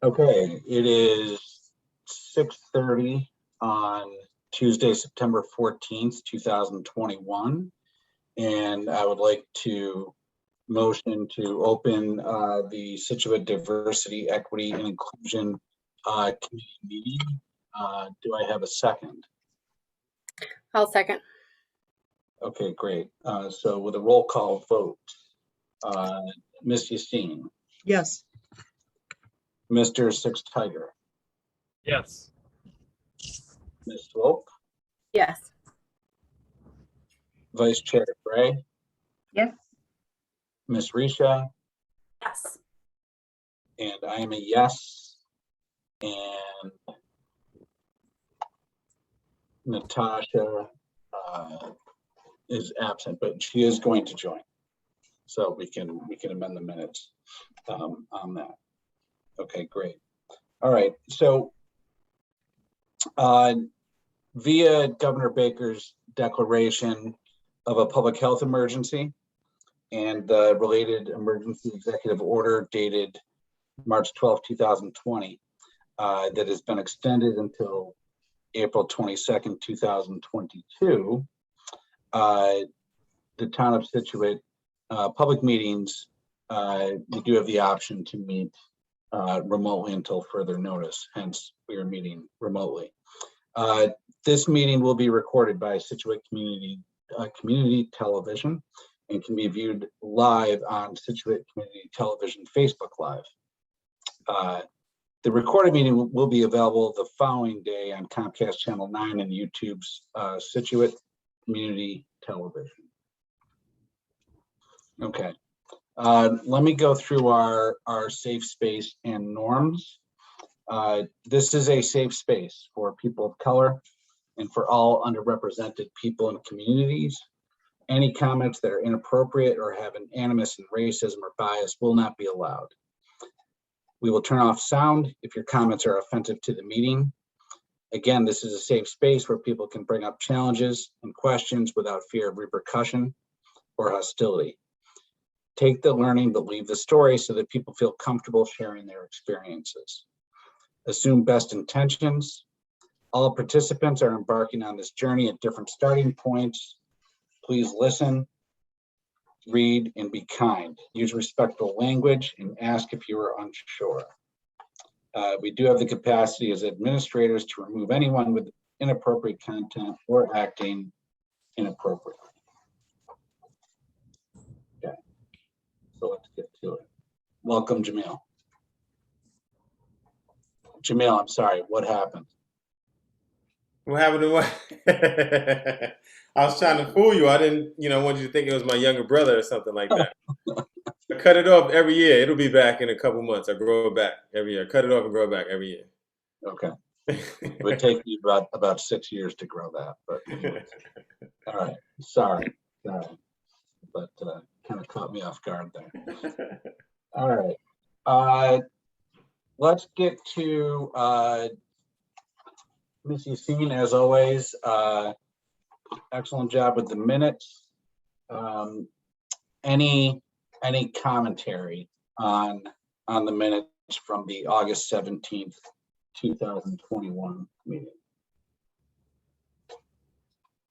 Okay, it is 6:30 on Tuesday, September 14th, 2021. And I would like to motion to open the Scituate Diversity, Equity, and Inclusion Committee meeting. Do I have a second? I'll second. Okay, great. So with a roll call vote, Ms. Yastine, Yes. Mr. Six Tiger, Yes. Ms. Swope, Yes. Vice Chair Gray, Yes. Ms. Risha, Yes. and I am a yes. And Natasha is absent, but she is going to join, so we can amend the minutes on that. Okay, great. All right, so via Governor Baker's declaration of a public health emergency and the related emergency executive order dated March 12, 2020, that has been extended until April 22nd, 2022, the town of Scituate public meetings, we do have the option to meet remotely until further notice, hence we are meeting remotely. This meeting will be recorded by Scituate Community Television and can be viewed live on Scituate Community Television Facebook Live. The recorded meeting will be available the following day on Comcast Channel 9 and YouTube's Scituate Community Television. Okay, let me go through our safe space and norms. This is a safe space for people of color and for all underrepresented people and communities. Any comments that are inappropriate or have an animus in racism or bias will not be allowed. We will turn off sound if your comments are offensive to the meeting. Again, this is a safe space where people can bring up challenges and questions without fear of repercussion or hostility. Take the learning, but leave the story so that people feel comfortable sharing their experiences. Assume best intentions. All participants are embarking on this journey at different starting points. Please listen, read, and be kind. Use respectful language and ask if you are unsure. We do have the capacity as administrators to remove anyone with inappropriate content or acting inappropriately. Okay, so let's get to it. Welcome, Jamil. Jamil, I'm sorry, what happened? What happened to what? I was trying to fool you. I didn't, want you to think it was my younger brother or something like that. I cut it off every year. It'll be back in a couple months. I grow it back every year. Cut it off and grow it back every year. Okay. It would take you about 6 years to grow that, but anyways. All right. Sorry. But kind of caught me off guard there. All right. Let's get to Ms. Yastine, as always. Excellent job with the minutes. Any commentary on the minutes from the August 17th, 2021 meeting?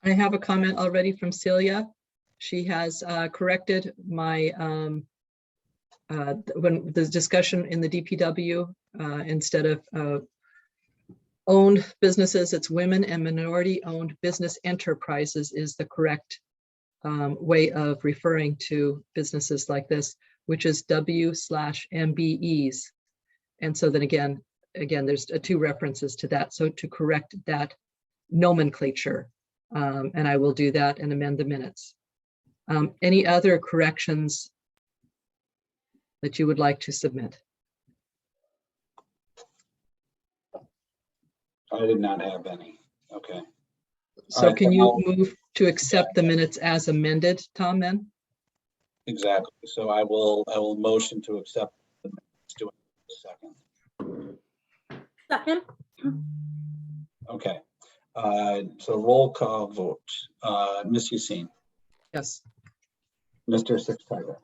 I have a comment already from Celia. She has corrected my when the discussion in the DPW, instead of owned businesses, it's women and minority owned business enterprises is the correct way of referring to businesses like this, which is W/MBEs. And so then again, there's two references to that. So to correct that nomenclature, and I will do that and amend the minutes. Any other corrections that you would like to submit? I did not have any. Okay. So can you move to accept the minutes as amended, Tom, then? Exactly. So I will motion to accept the minutes. Do a second. Second. Okay. So roll call vote. Ms. Hussein, Yes. Mr. Six Tiger.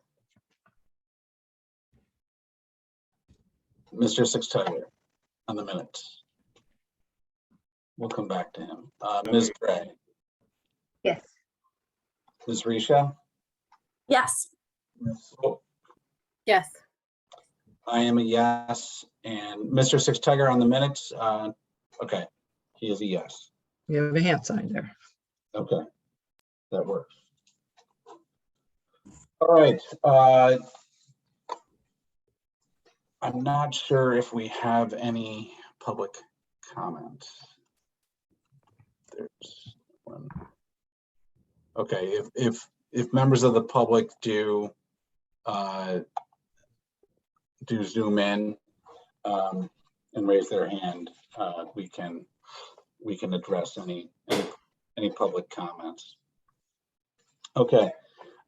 Mr. Six Tiger on the minutes. We'll come back to him. Ms. Gray, Yes. Ms. Risha, Yes. Ms. Swope. Yes. I am a yes. And Mr. Six Tiger on the minutes. Okay, he is a yes. You have a hand sign there. Okay, that works. All right. I'm not sure if we have any public comments. There's one. Okay, if members of the public do zoom in and raise their hand, we can address any public comments. Okay,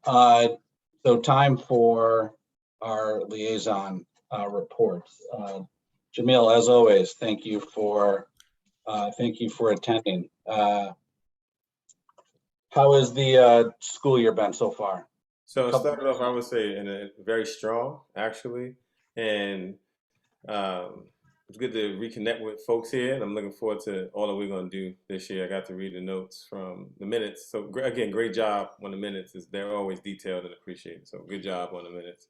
so time for our liaison reports. Jamil, as always, thank you for attending. How has the school year been so far? So it started off, I would say, in a very strong, actually, and it's good to reconnect with folks here, and I'm looking forward to all that we're going to do this year. I got to read the notes from the minutes. So again, great job on the minutes. They're always detailed and appreciated. So good job on the minutes.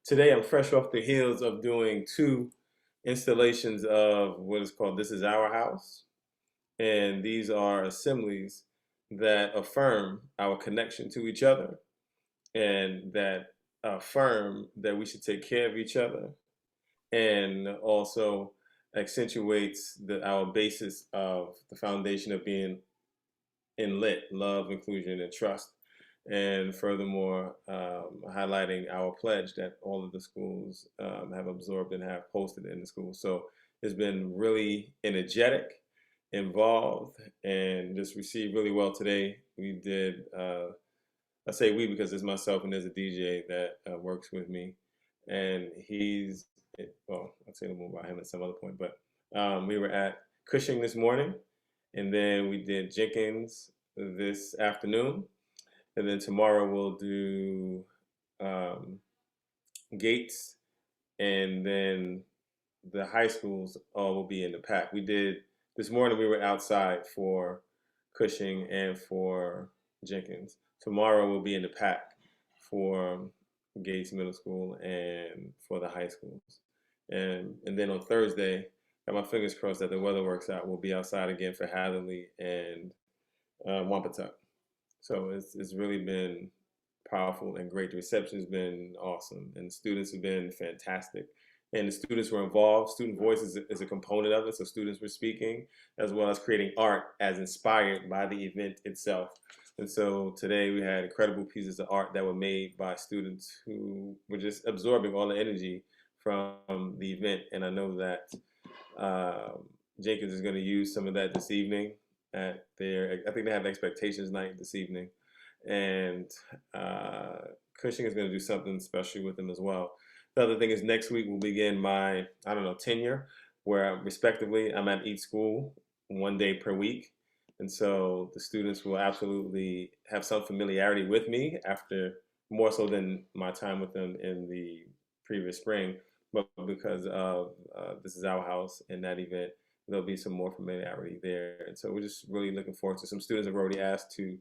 Today, I'm fresh off the heels of doing 2 installations of what is called This Is Our House. And these are assemblies that affirm our connection to each other and that affirm that we should take care of each other, and also accentuates our basis of the foundation of being in lit, love, inclusion, and trust. And furthermore, highlighting our pledge that all of the schools have absorbed and have posted in the schools. So it's been really energetic, involved, and just received really well today. We did, I say we because it's myself and there's a DJ that works with me. And well, I'll say a little more about him at some other point, but we were at Cushing this morning, and then we did Jenkins this afternoon. And then tomorrow we'll do Gates, and then the high schools all will be in the pack. This morning we were outside for Cushing and for Jenkins. Tomorrow we'll be in the pack for Gates Middle School and for the high schools. And then on Thursday, got my fingers crossed that the weather works out. We'll be outside again for Hatherley and Wampatuck. So it's really been powerful and great. The reception has been awesome, and the students have been fantastic. And the students were involved. Student voice is a component of it. So students were speaking, as well as creating art as inspired by the event itself. And so today we had incredible pieces of art that were made by students who were just absorbing all the energy from the event. And I know that Jenkins is going to use some of that this evening I think they have expectations night this evening. And Cushing is going to do something special with them as well. The other thing is next week we'll begin my, tenure, where respectively I'm at each school 1 day per week. And so the students will absolutely have some familiarity with me after, more so than my time with them in the previous spring, but because of This Is Our House and that event, there'll be some more familiarity there. And so we're just really looking forward to some students have already asked to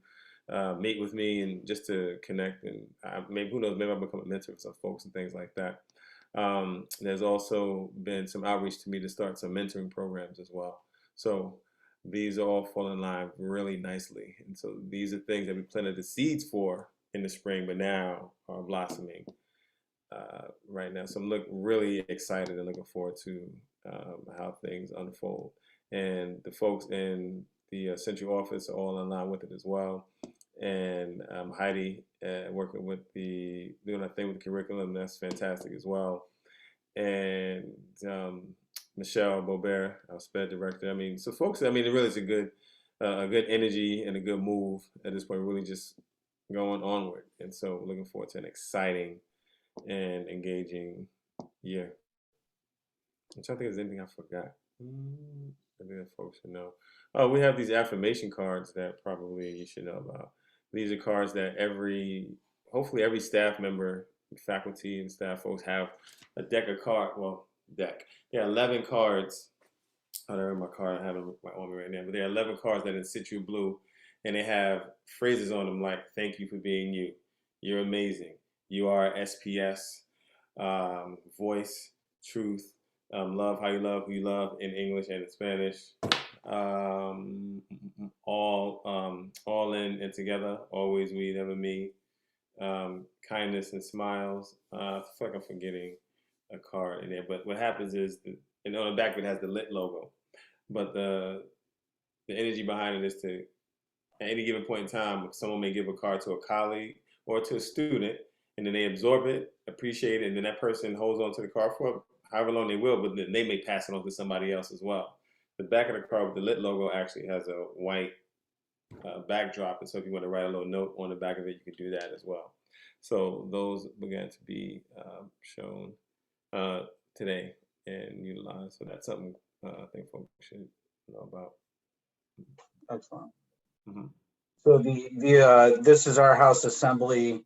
meet with me and just to connect, and maybe, who knows, maybe I'll become a mentor for some folks and things like that. There's also been some outreach to me to start some mentoring programs as well. So these all fall in line really nicely. And so these are things that we planted the seeds for in the spring, but now are blossoming right now. So I'm really excited and looking forward to how things unfold. And the folks in the central office are all in line with it as well. And Heidi working with doing that thing with the curriculum, that's fantastic as well. And Michelle Bobert, our SPED director. So folks, it really is a good energy and a good move at this point. We're really just going onward. And so we're looking forward to an exciting and engaging year. I'm trying to think if there's anything I forgot. I think that folks should know. Oh, we have these affirmation cards that probably you should know about. These are cards that hopefully every staff member, faculty and staff folks have a deck of cards. Well, deck. There are 11 cards. I don't remember my card. I have it on me right now. But there are 11 cards that are in Scituate blue, and they have phrases on them like "Thank you for being you," "You're amazing," "You are SPS," "Voice," "Truth," "Love how you love who you love" in English and in Spanish. All in and together, always we, never me. Kindness and smiles. I feel like I'm forgetting a card in there, but what happens is, and on the back of it has the lit logo, but the energy behind it is to, at any given point in time, someone may give a card to a colleague or to a student, and then they absorb it, appreciate it, and then that person holds on to the card for however long they will, but then they may pass it on to somebody else as well. The back of the card with the lit logo actually has a white backdrop, and so if you want to write a little note on the back of it, you can do that as well. So those began to be shown today and utilized. So that's something I think folks should know about. Excellent. Mhm. So this is our House Assembly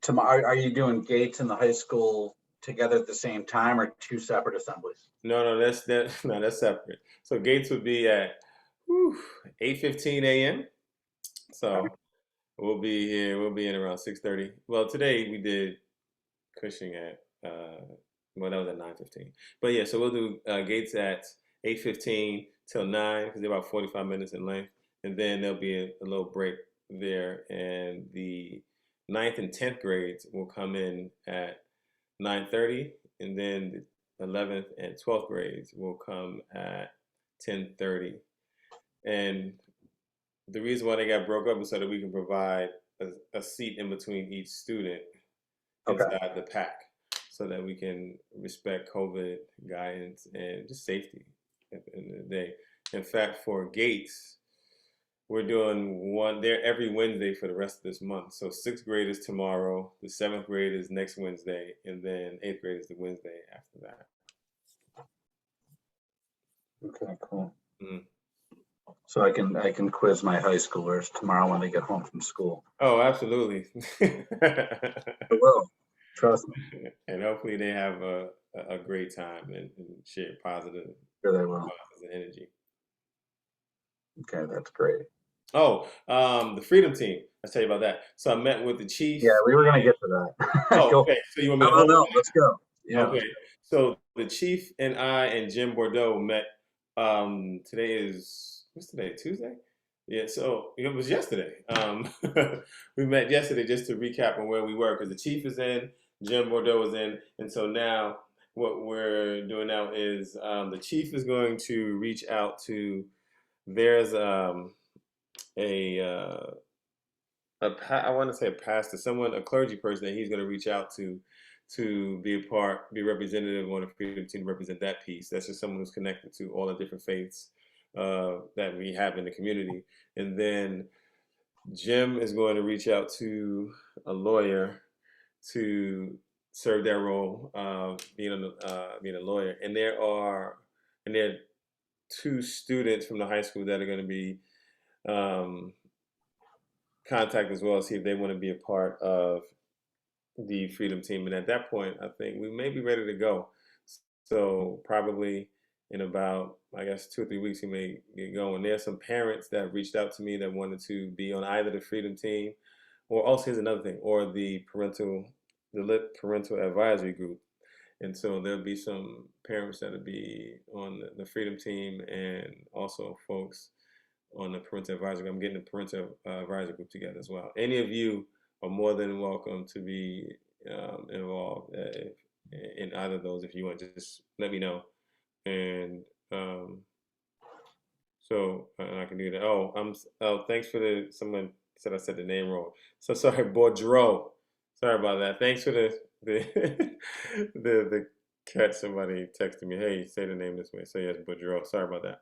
tomorrow. Are you doing Gates and the high school together at the same time, or two separate assemblies? No, that's separate. So Gates would be at 8:15 a.m. So we'll be here. We'll be in around 6:30. Well, today we did Cushing at well, that was at 9:15. But yeah, so we'll do Gates at 8:15 till 9 because they're about 45 minutes in length, and then there'll be a little break there, and the 9th and 10th grades will come in at 9:30, and then the 11th and 12th grades will come at 10:30. And the reason why they got broke up is so that we can provide a seat in between each student inside the pack, so that we can respect COVID guidance and just safety at the end of the day. In fact, for Gates, we're doing one there every Wednesday for the rest of this month. So 6th grade is tomorrow, the 7th grade is next Wednesday, and then 8th grade is the Wednesday after that. Okay, cool. Mm. So I can quiz my high schoolers tomorrow when they get home from school. Oh, absolutely. I will. Trust me. And hopefully they have a great time and share positive Sure they will. vibes and energy. Okay, that's great. Oh, the Freedom Team. Let's tell you about that. So I met with the chief. Yeah, we were gonna get to that. Oh, Go. okay. So you want me to No, hold no, it? let's go. Yeah. Okay. So the chief and I and Jim Bordeaux met. Today is, what's today? Tuesday? Yeah. So it was yesterday. We met yesterday just to recap on where we were, because the chief is in, Jim Bordeaux is in, and so now what we're doing now is the chief is going to reach out to. There's I want to say a pastor, someone, a clergy person that he's going to reach out to be representative on the Freedom Team, represent that piece. That's just someone who's connected to all the different faiths that we have in the community. And then Jim is going to reach out to a lawyer to serve their role, being a lawyer. And there are 2 students from the high school that are going to be contact as well, see if they want to be a part of the Freedom Team. And at that point, I think we may be ready to go. So probably in about, I guess, 2 or 3 weeks, we may get going. There's some parents that reached out to me that wanted to be on either the Freedom Team, or also, here's another thing, or the LIT Parental Advisory Group. And so there'll be some parents that'll be on the Freedom Team, and also folks on the Parental Advisory Group. I'm getting the Parental Advisory Group together as well. Any of you are more than welcome to be involved in either of those. If you want, just let me know. And so I can do that. Oh, thanks for someone said I said the name wrong. So sorry, Bordeaux. Sorry about that. Thanks for the the catch. Somebody texted me, hey, say the name this way. So yes, Bordeaux. Sorry about that.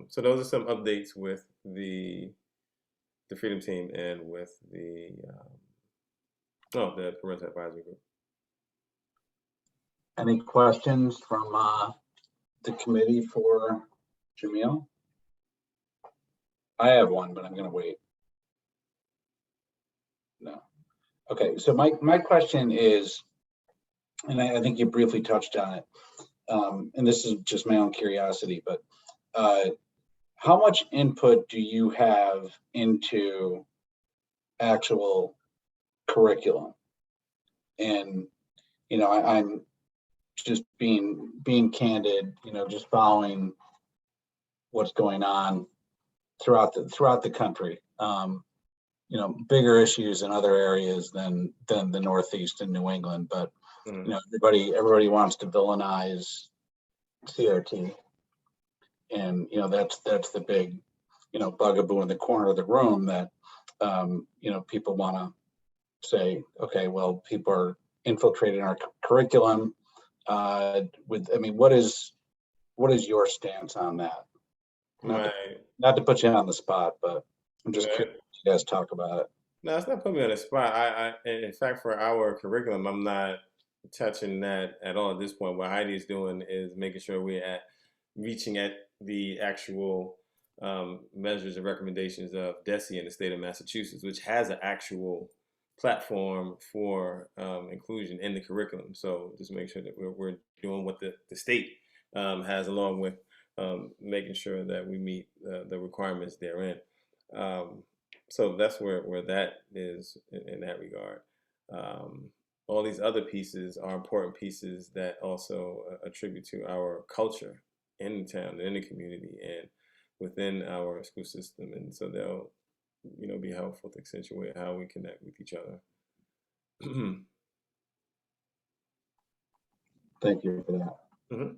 So those are some updates with the Freedom Team and with the Parental Advisory Group. Any questions from the committee for Jamil? I have one, but I'm gonna wait. No. Okay, so my question is, and I think you briefly touched on it, and this is just my own curiosity, but how much input do you have into actual curriculum? And I'm just being candid, just following what's going on throughout the country. Bigger issues in other areas than the Northeast and New England, but everybody wants to villainize CRT, and that's the big bugaboo in the corner of the room that people want to say, okay, well, people are infiltrating our curriculum. What is your stance on that? Not to put you on the spot, but I'm just curious if you guys talk about it. No, it's not putting me on the spot. In fact, for our curriculum, I'm not touching that at all at this point. What Heidi's doing is making sure we're reaching at the actual measures and recommendations of DESE in the state of Massachusetts, which has an actual platform for inclusion in the curriculum. So just make sure that we're doing what the state has, along with making sure that we meet the requirements therein. So that's where that is in that regard. All these other pieces are important pieces that also attribute to our culture in the town, in the community, and within our school system. And so they'll, be helpful to accentuate how we connect with each other. Thank you for that. Mm-hmm.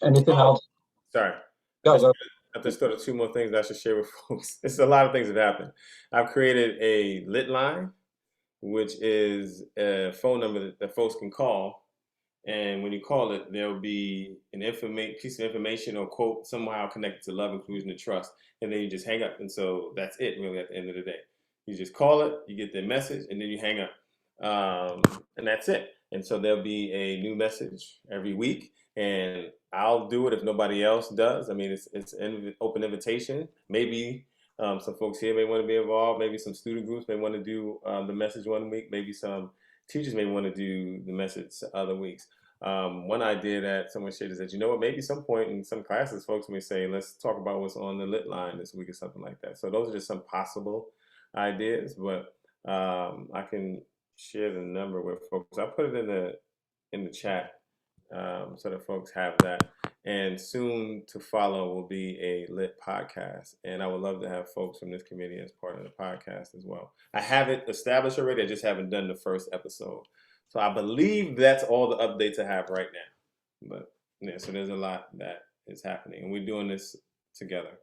Anything else? Sorry. Go. I just thought of two more things I should share with folks. It's a lot of things that happen. I've created a lit line, which is a phone number that folks can call. And when you call it, there'll be an piece of information or quote somehow connected to love, inclusion, and trust. And then you just hang up. And so that's it, really, at the end of the day. You just call it, you get the message, and then you hang up. And that's it. And so there'll be a new message every week. And I'll do it if nobody else does. I mean, it's an open invitation. Maybe some folks here may want to be involved. Maybe some student groups may want to do the message one week. Maybe some teachers may want to do the message other weeks. One idea that someone shared is that, maybe some point in some classes, folks may say, let's talk about what's on the lit line this week or something like that. So those are just some possible ideas, but I can share the number with folks. I put it in the chat so that folks have that. And soon to follow will be a lit podcast. And I would love to have folks from this committee as part of the podcast as well. I have it established already. I just haven't done the first episode. So I believe that's all the updates I have right now. But yeah, so there's a lot that is happening. And we're doing this together.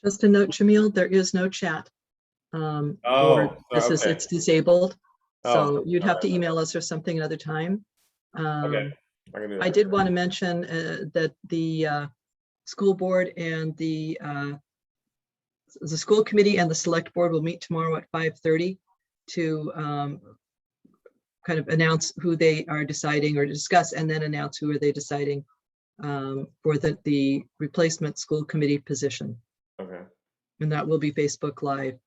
Just a note, Jamil, there is no chat. It's disabled. So you'd have to email us or something another time. Okay. I did want to mention that the school board and the school committee and the select board will meet tomorrow at 5:30 to kind of announce who they are deciding or discuss, and then announce who are they deciding for the replacement school committee position. Okay. And that will be Facebook Live.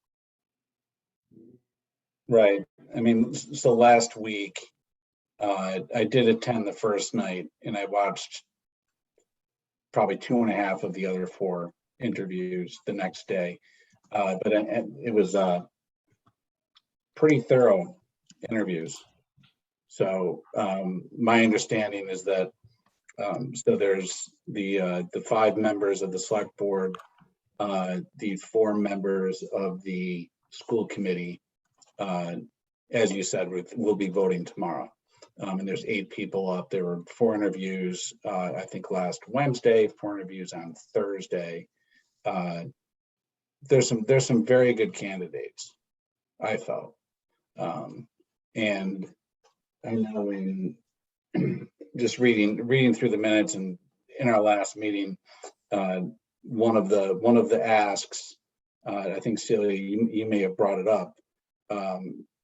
Right. I mean, so last week, I did attend the first night, and I watched probably 2.5 of the other 4 interviews the next day. But it was pretty thorough interviews. So my understanding is that so there's the 5 members of the select board, the 4 members of the school committee. As you said, we'll be voting tomorrow. And there's 8 people up. There were 4 interviews, I think last Wednesday, 4 interviews on Thursday. There's some very good candidates, I felt. And I know in just reading through the minutes, and in our last meeting, one of the asks, I think Celia, you may have brought it up,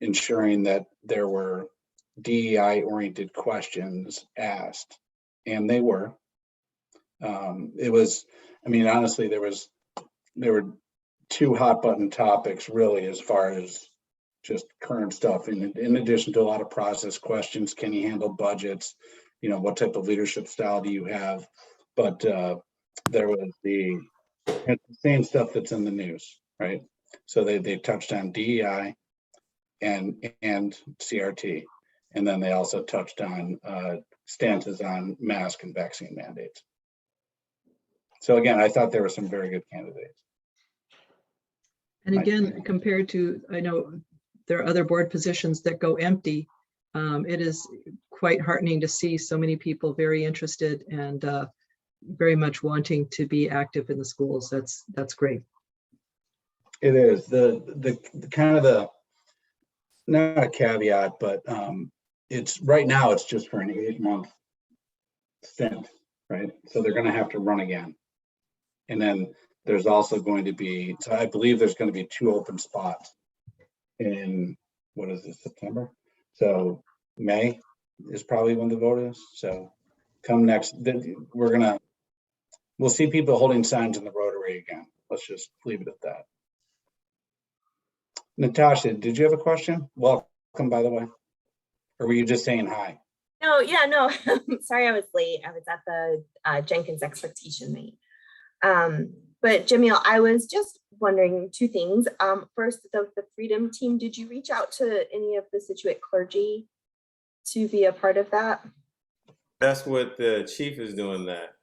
ensuring that there were DEI-oriented questions asked, and they were. It was, I mean, honestly, there were 2 hot button topics really, as far as just current stuff. In addition to a lot of process questions, can you handle budgets? You know, what type of leadership style do you have? But there was the same stuff that's in the news, right? So they touched on DEI and CRT, and then they also touched on stances on mask and vaccine mandates. So again, I thought there were some very good candidates. And again, compared to, I know there are other board positions that go empty. It is quite heartening to see so many people very interested and very much wanting to be active in the schools. That's great. It is the kind of the, not a caveat, but it's right now it's just for an 8-month stint, right? So they're going to have to run again. And then there's also going to be, so I believe there's going to be 2 open spots in, what is it, September? So May is probably when the vote is. So come next, we'll see people holding signs in the Rotary again. Let's just leave it at that. Natasha, did you have a question? Welcome, by the way. Or were you just saying hi? No, yeah, no. Sorry I was late. I was at the Jenkins expectation meet. But Jamil, I was just wondering 2 things. First, the Freedom team, did you reach out to any of the Scituate clergy to be a part of that? That's what the chief is doing that.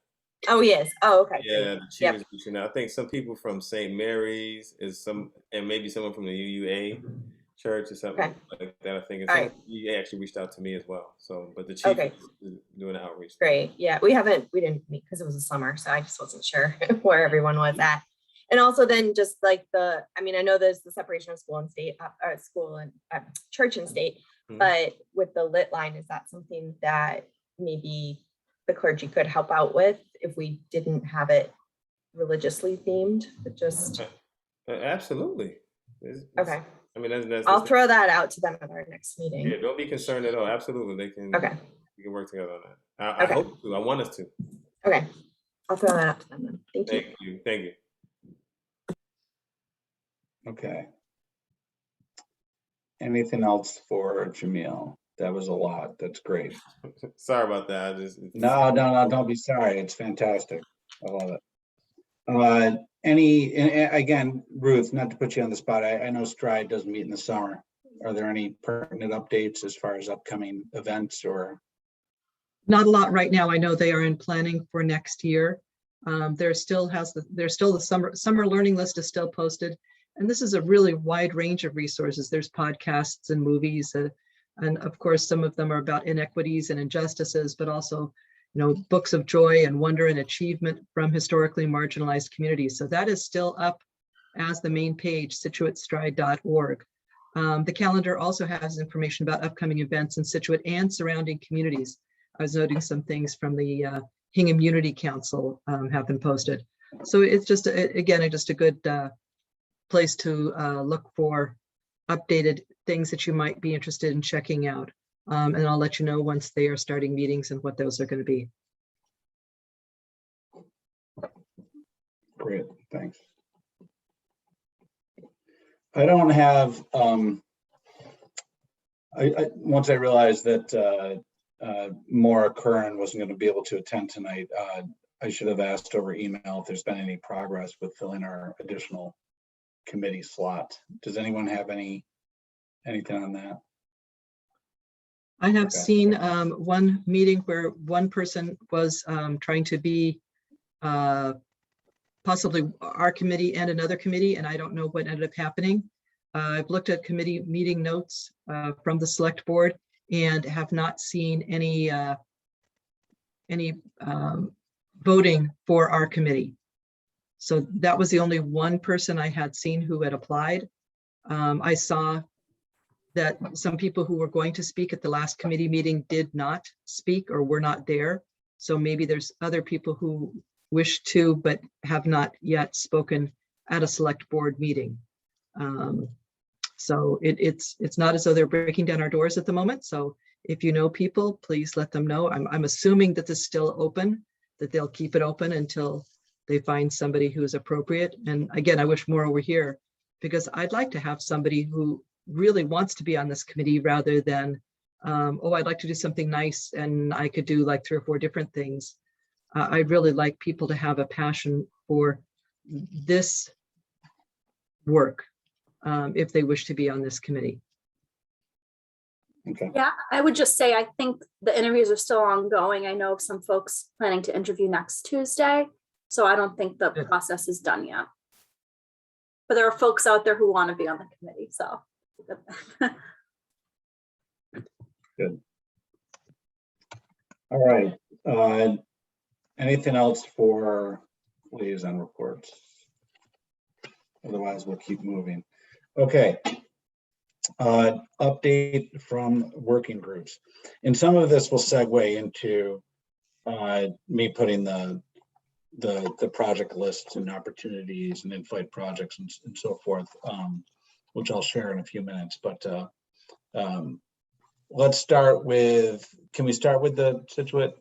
Oh, yes. Oh, okay. Yeah, the chief is reaching out. I think some people from St. Mary's and maybe someone from the UUA church or something like that. I think he actually reached out to me as well. So, but the chief is doing the outreach. Great. Yeah, we didn't meet because it was a summer, so I just wasn't sure where everyone was at. And also then just like I know there's the separation of school and state, school and church and state, but with the lit line, is that something that maybe the clergy could help out with if we didn't have it religiously themed? But just absolutely. Okay. I mean, I'll throw that out to them at our next meeting. Yeah, don't be concerned at all. Absolutely, they can. Okay. We can work together on that. I hope to. I want us to. Okay, I'll throw that out to them then. Thank you. Thank you. Okay. Anything else for Jamil? That was a lot. That's great. Sorry about that. No, don't be sorry. It's fantastic. I love it. Again, Ruth, not to put you on the spot, I know Stride doesn't meet in the summer. Are there any pertinent updates as far as upcoming events or? Not a lot right now. I know they are in planning for next year. There's still the summer learning list is still posted. And this is a really wide range of resources. There's podcasts and movies, and of course, some of them are about inequities and injustices, but also, books of joy and wonder and achievement from historically marginalized communities. So that is still up as the main page, scituatestride.org. The calendar also has information about upcoming events in Scituate and surrounding communities. I was noting some things from the Hingham Unity Council have been posted. So it's just, again, just a good place to look for updated things that you might be interested in checking out. And I'll let you know once they are starting meetings and what those are going to be. Great, thanks. I don't have, once I realized that Maura Curran wasn't going to be able to attend tonight, I should have asked over email if there's been any progress with filling our additional committee slot. Does anyone have anything on that? I have seen one meeting where one person was trying to be possibly our committee and another committee, and I don't know what ended up happening. I've looked at committee meeting notes from the select board and have not seen any voting for our committee. So that was the only one person I had seen who had applied. I saw that some people who were going to speak at the last committee meeting did not speak or were not there. So maybe there's other people who wish to, but have not yet spoken at a select board meeting. So it's not as though they're breaking down our doors at the moment. So If you know people, please let them know. I'm assuming that this is still open, that they'll keep it open until they find somebody who is appropriate. And again, I wish more were here, because I'd like to have somebody who really wants to be on this committee rather than, oh, I'd like to do something nice and I could do like 3 or 4 different things. I'd really like people to have a passion for this work if they wish to be on this committee. Okay. Yeah, I would just say, I think the interviews are still ongoing. I know of some folks planning to interview next Tuesday, so I don't think the Good. process is done yet. But there are folks out there who want to be on the committee, so. Good. All right. Anything else for liaison reports? Otherwise, we'll keep moving. Okay. Update from working groups. And some of this will segue into me putting the project lists and opportunities and in-flight projects and so forth, which I'll share in a few minutes. But let's start with, can we start with the Scituate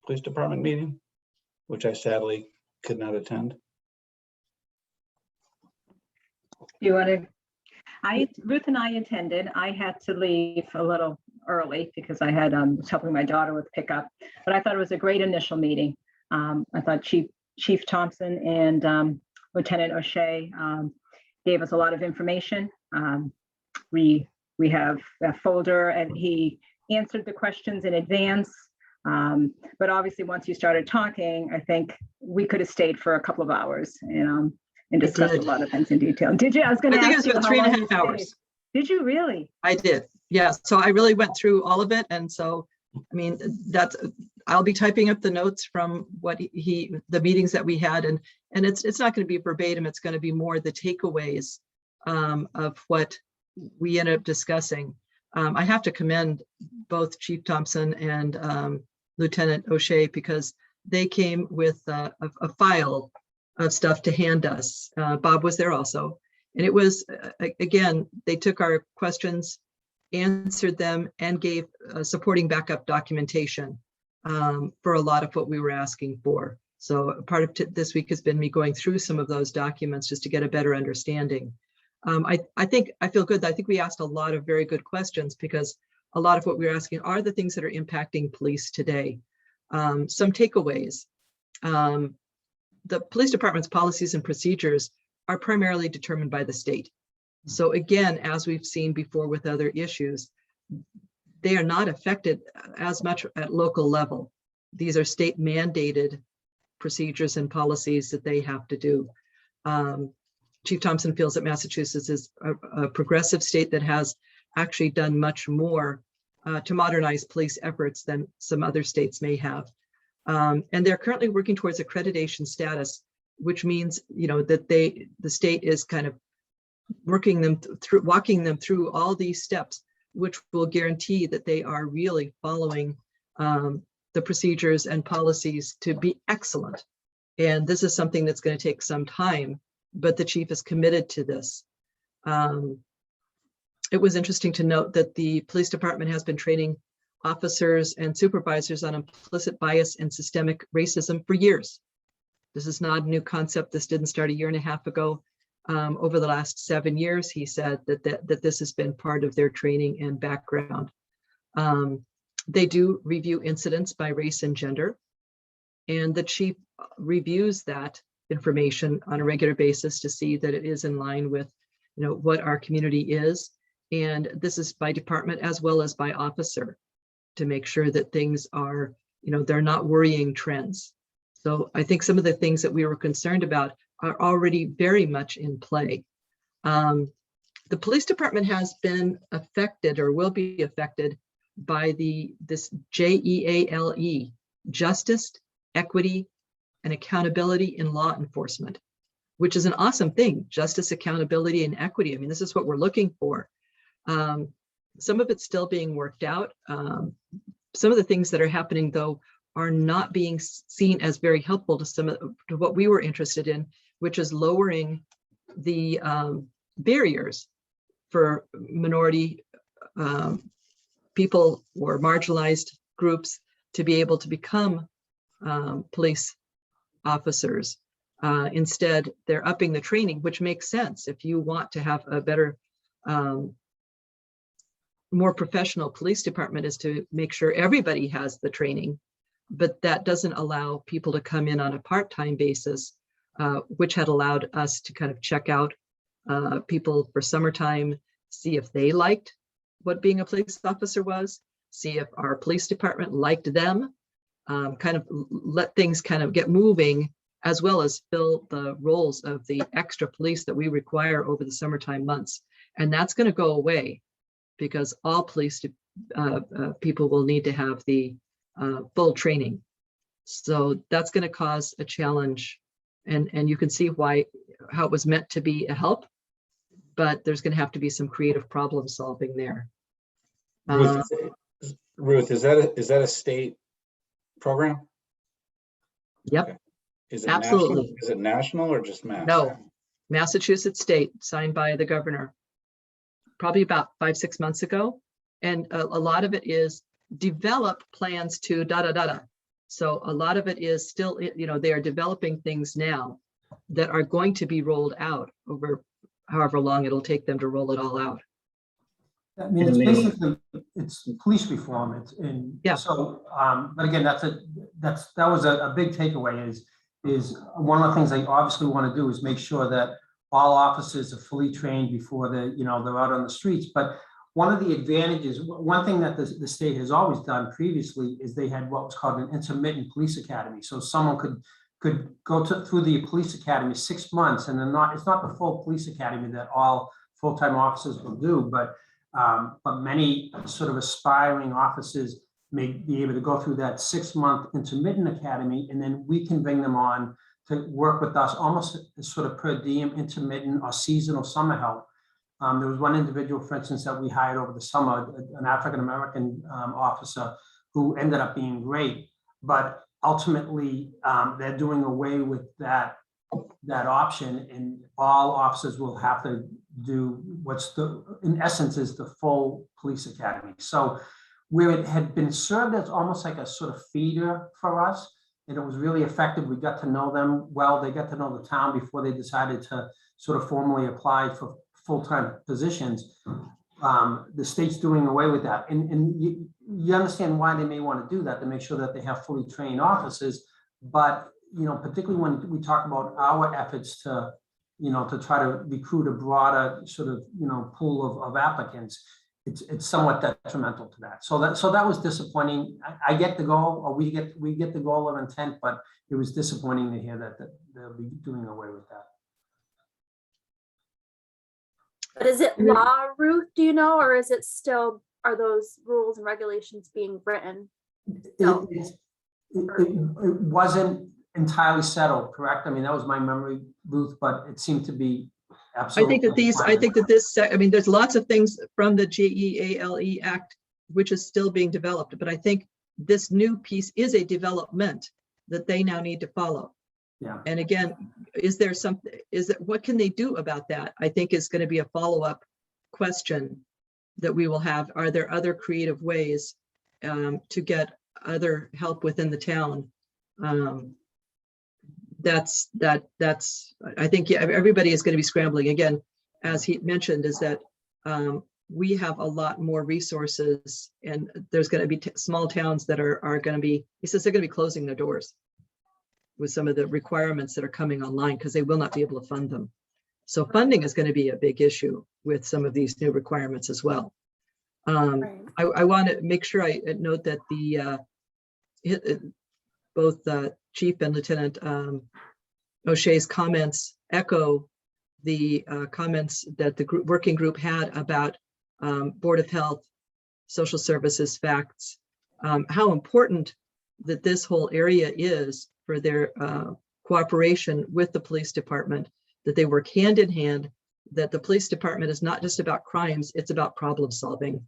Police Department meeting, which I sadly could not attend? You want to? Ruth and I attended. I had to leave a little early because I had was helping my daughter with pickup, but I thought it was a great initial meeting. I thought Chief Thompson and Lieutenant O'Shea gave us a lot of information. We have a folder, and he answered the questions in advance. But obviously, once you started talking, I think we could have stayed for a couple of hours, and discussed a lot of things in detail. Did you? I was going to ask you. I think it was about 3.5 hours. Did you really? I did. Yeah. So I really went through all of it. And so, I mean, I'll be typing up the notes from what the meetings that we had, and it's not going to be verbatim. It's going to be more the takeaways of what we ended up discussing. I have to commend both Chief Thompson and Lieutenant O'Shea, because they came with a file of stuff to hand us. Bob was there also. And it was, again, they took our questions, answered them, and gave supporting backup documentation for a lot of what we were asking for. So part of this week has been me going through some of those documents just to get a better understanding. I feel good. I think we asked a lot of very good questions, because a lot of what we're asking are the things that are impacting police today. Some takeaways. The police department's policies and procedures are primarily determined by the state. So again, as we've seen before with other issues, they are not affected as much at local level. These are state mandated procedures and policies that they have to do. Chief Thompson feels that Massachusetts is a progressive state that has actually done much more to modernize police efforts than some other states may have. And they're currently working towards accreditation status, which means, that the state is kind of walking them through all these steps, which will guarantee that they are really following the procedures and policies to be excellent. And this is something that's going to take some time, but the chief is committed to this. It was interesting to note that the police department has been training officers and supervisors on implicit bias and systemic racism for years. This is not a new concept. This didn't start 1.5 years ago. Over the last 7 years, he said that this has been part of their training and background. They do review incidents by race and gender, and the chief reviews that information on a regular basis to see that it is in line with, what our community is. And this is by department as well as by officer, to make sure that things are, they're not worrying trends. So I think some of the things that we were concerned about are already very much in play. The police department has been affected, or will be affected, by this JEALE, Justice, Equity, and Accountability in Law Enforcement, which is an awesome thing. Justice, accountability, and equity. I mean, this is what we're looking for. Some of it's still being worked out. Some of the things that are happening, though, are not being seen as very helpful to what we were interested in, which is lowering the barriers for minority people or marginalized groups to be able to become police officers. Instead, they're upping the training, which makes sense. If you want to have a better, more professional police department, is to make sure everybody has the training, but that doesn't allow people to come in on a part-time basis, which had allowed us to kind of check out people for summertime, see if they liked what being a police officer was, see if our police department liked them, kind of let things kind of get moving, as well as fill the roles of the extra police that we require over the summertime months. And that's going to go away because all police people will need to have the full training. So that's going to cause a challenge. And you can see how it was meant to be a help, but there's going to have to be some creative problem solving there. Ruth, is that a state program? Yep. Okay. Is it Absolutely. national? Is it national or just Mass? No, Massachusetts state, signed by the governor, probably about 5-6 months ago. And a lot of it is develop plans to da-da-da-da. So a lot of it is still, they are developing things now that are going to be rolled out over however long it'll take them to roll it all out. I mean, it's basically, it's police reform. Yeah. So, but again, that was a big takeaway is one of the things they obviously want to do is make sure that all officers are fully trained before they're out on the streets. But one of the advantages, one thing that the state has always done previously is they had what was called an intermittent police academy. So someone could go through the police academy 6 months, and it's not the full police academy that all full-time officers will do, but many sort of aspiring officers may be able to go through that 6-month intermittent academy, and then we can bring them on to work with us almost as sort of per diem, intermittent or seasonal summer help. There was one individual, for instance, that we hired over the summer, an African-American officer who ended up being great, but ultimately they're doing away with that option, and all officers will have to do in essence is the full police academy. So where it had been served as almost like a sort of feeder for us, and it was really effective. We got to know them well. They got to know the town before they decided to sort of formally apply for full-time positions. The state's doing away with that. And you understand why they may want to do that, to make sure that they have fully trained officers. But, particularly when we talk about our efforts to try to recruit a broader sort of, pool of applicants, it's somewhat detrimental to that. So that was disappointing. I get the goal, or we get the goal of intent, but it was disappointing to hear that they'll be doing away with that. But is it law, Ruth, do you know, or is it still, are those rules and regulations being written? No. It wasn't entirely settled, correct? I mean, that was my memory, Ruth, but it seemed to be absolutely. I mean, there's lots of things from the GEALE Act, which is still being developed, but I think this new piece is a development that they now need to follow. Yeah. And again, what can they do about that? I think is going to be a follow-up question that we will have. Are there other creative ways to get other help within the town? I think everybody is going to be scrambling again, as he mentioned, is that we have a lot more resources, and there's going to be small towns that are going to be, he says they're going to be closing their doors with some of the requirements that are coming online because they will not be able to fund them. So funding is going to be a big issue with some of these new requirements as well. Right. I want to make sure I note that both Chief and Lieutenant O'Shea's comments echo the comments that the working group had about Board of Health, Social Services, facts, how important that this whole area is for their cooperation with the police department, that they work hand in hand, that the police department is not just about crimes, it's about problem solving.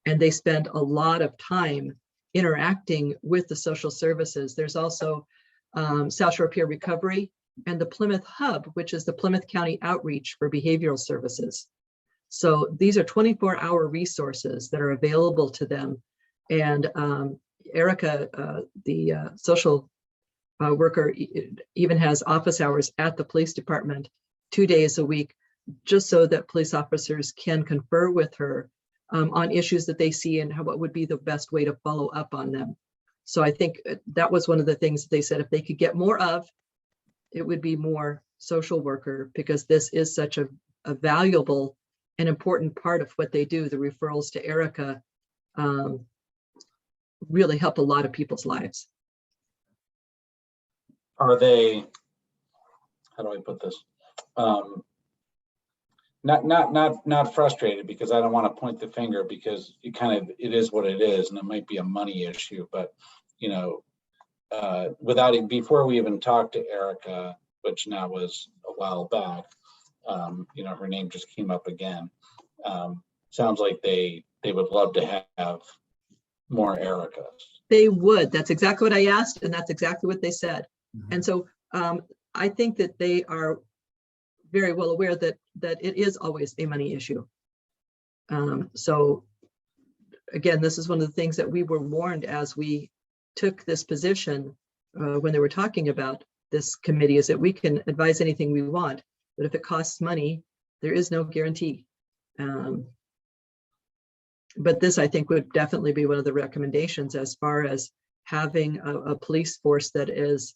And they spend a lot of time interacting with the social services. There's also South Shore Peer Recovery and the Plymouth Hub, which is the Plymouth County Outreach for Behavioral Services. So these are 24-hour resources that are available to them. And Erica, the social worker, even has office hours at the police department 2 days a week, just so that police officers can confer with her on issues that they see and what would be the best way to follow up on them. So I think that was one of the things that they said, if they could get more of, it would be more social worker, because this is such a valuable and important part of what they do. The referrals to Erica really help a lot of people's lives. Are they, how do I put this? Not frustrated, because I don't want to point the finger, because it is what it is, and it might be a money issue, but you know, before we even talked to Erica, which now was a while back, you know, her name just came up again. Sounds like they would love to have more Ericas. They would. That's exactly what I asked, and that's exactly what they said. Mhm. And so I think that they are very well aware that it is always a money issue. So again, this is one of the things that we were warned as we took this position when they were talking about this committee, is that we can advise anything we want, but if it costs money, there is no guarantee. But this, I think, would definitely be one of the recommendations, as far as having a police force that is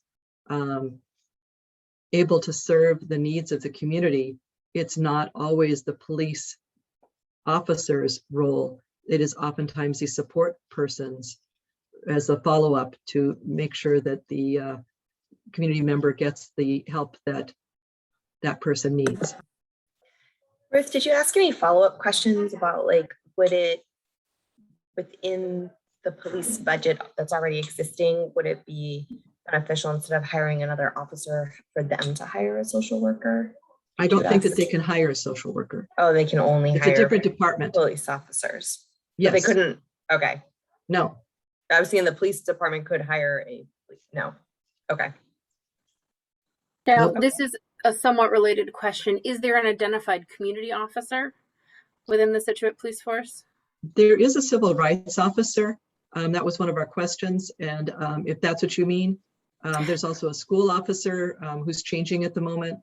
able to serve the needs of the community. It's not always the police officer's role. It is oftentimes the support persons as a follow-up to make sure that the community member gets the help that that person needs. Ruth, did you ask any follow-up questions about, like, would it, within the police budget that's already existing, would it be beneficial, instead of hiring another officer, for them to hire a social worker? I don't think that Yes. they can hire a social worker. Oh, they can only It's a hire different department. police officers. But Yes. they couldn't, okay. No. I was saying the police department could hire no. Okay. Now, Nope. this is a somewhat related question. Is there an identified community officer within the Scituate Police Force? There is a civil rights officer. That was one of our questions. And if that's what you mean, there's also a school officer who's changing at the moment.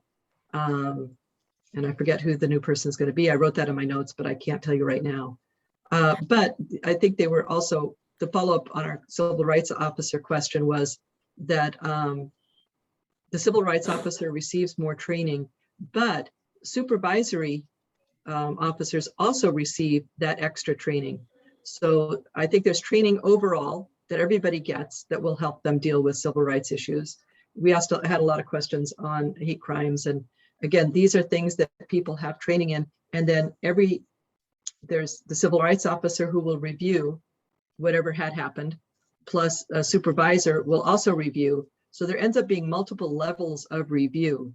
And I forget who the new person is going to be. I wrote that in my notes, but I can't tell you right now. But I think they were also, the follow-up on our civil rights officer question was that the civil rights officer receives more training, but supervisory officers also receive that extra training. So I think there's training overall that everybody gets that will help them deal with civil rights issues. We also had a lot of questions on hate crimes. And again, these are things that people have training in. And then there's the civil rights officer who will review whatever had happened, plus a supervisor will also review. So there ends up being multiple levels of review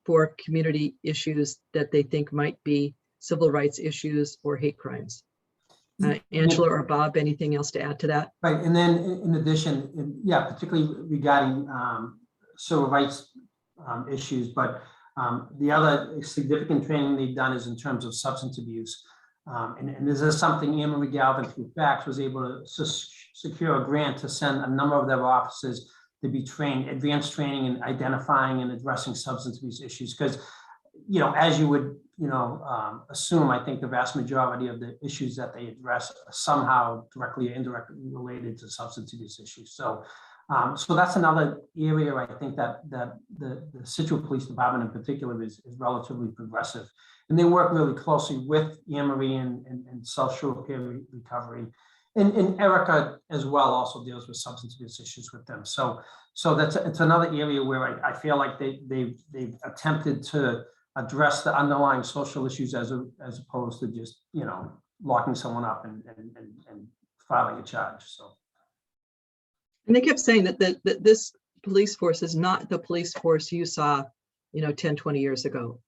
for community issues that they think might be civil rights issues or hate crimes. Angela or Bob, anything else to add to that? Right, and then in addition, yeah, particularly regarding civil rights issues, but the other significant training they've done is in terms of substance abuse. And this is something Anne Marie Galvin through FACTS was able to secure a grant to send a number of their officers to be trained, advanced training in identifying and addressing substance abuse issues. Because, you know, as you would, assume, I think the vast majority of the issues that they address are somehow directly or indirectly related to substance abuse issues. So, so that's another area I think that the Scituate Police Department in particular is relatively progressive. And they work really closely with Anne Marie and social peer recovery. And Erica as well also deals with substance abuse issues with them. So it's another area where I feel like they've attempted to address the underlying social issues as opposed to just, locking someone up and filing a charge. So. And they kept saying that this police force is not the police force you saw, 10, 20 years ago.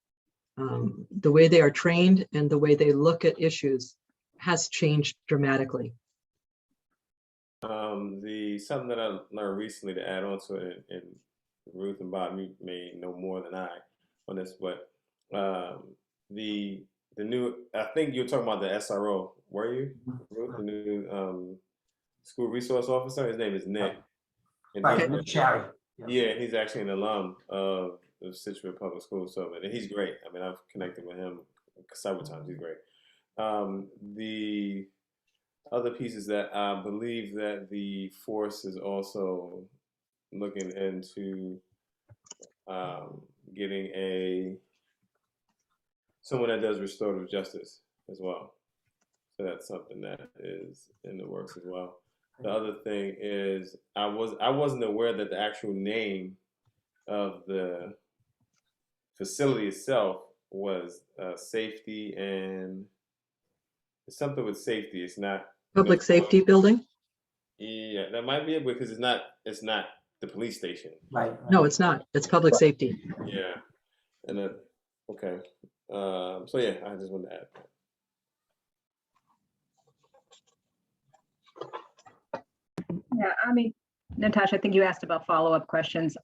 The way they are trained and the way they look at issues has changed dramatically. Something that I learned recently to add on to it, and Ruth and Bob may know more than I on this, but the I think you're talking about the SRO, were you? Ruth, the new school resource officer? His name is Nick. And Right, he's- Nick Sherry. Yeah, he's actually an alum of the Scituate Public Schools. So, and he's great. I mean, I've connected with him several times. He's great. The other piece is that I believe that the force is also looking into getting someone that does restorative justice as well. So that's something that is in the works as well. The other thing is I wasn't aware that the actual name of the facility itself was safety, and it's something with safety. It's not Public safety building? Yeah, that might be it because it's not the police station. Right. No, it's not. It's public safety. Yeah, and then okay. So yeah, I just wanted to add that. Yeah, I mean, Natasha, I think you asked about follow-up questions.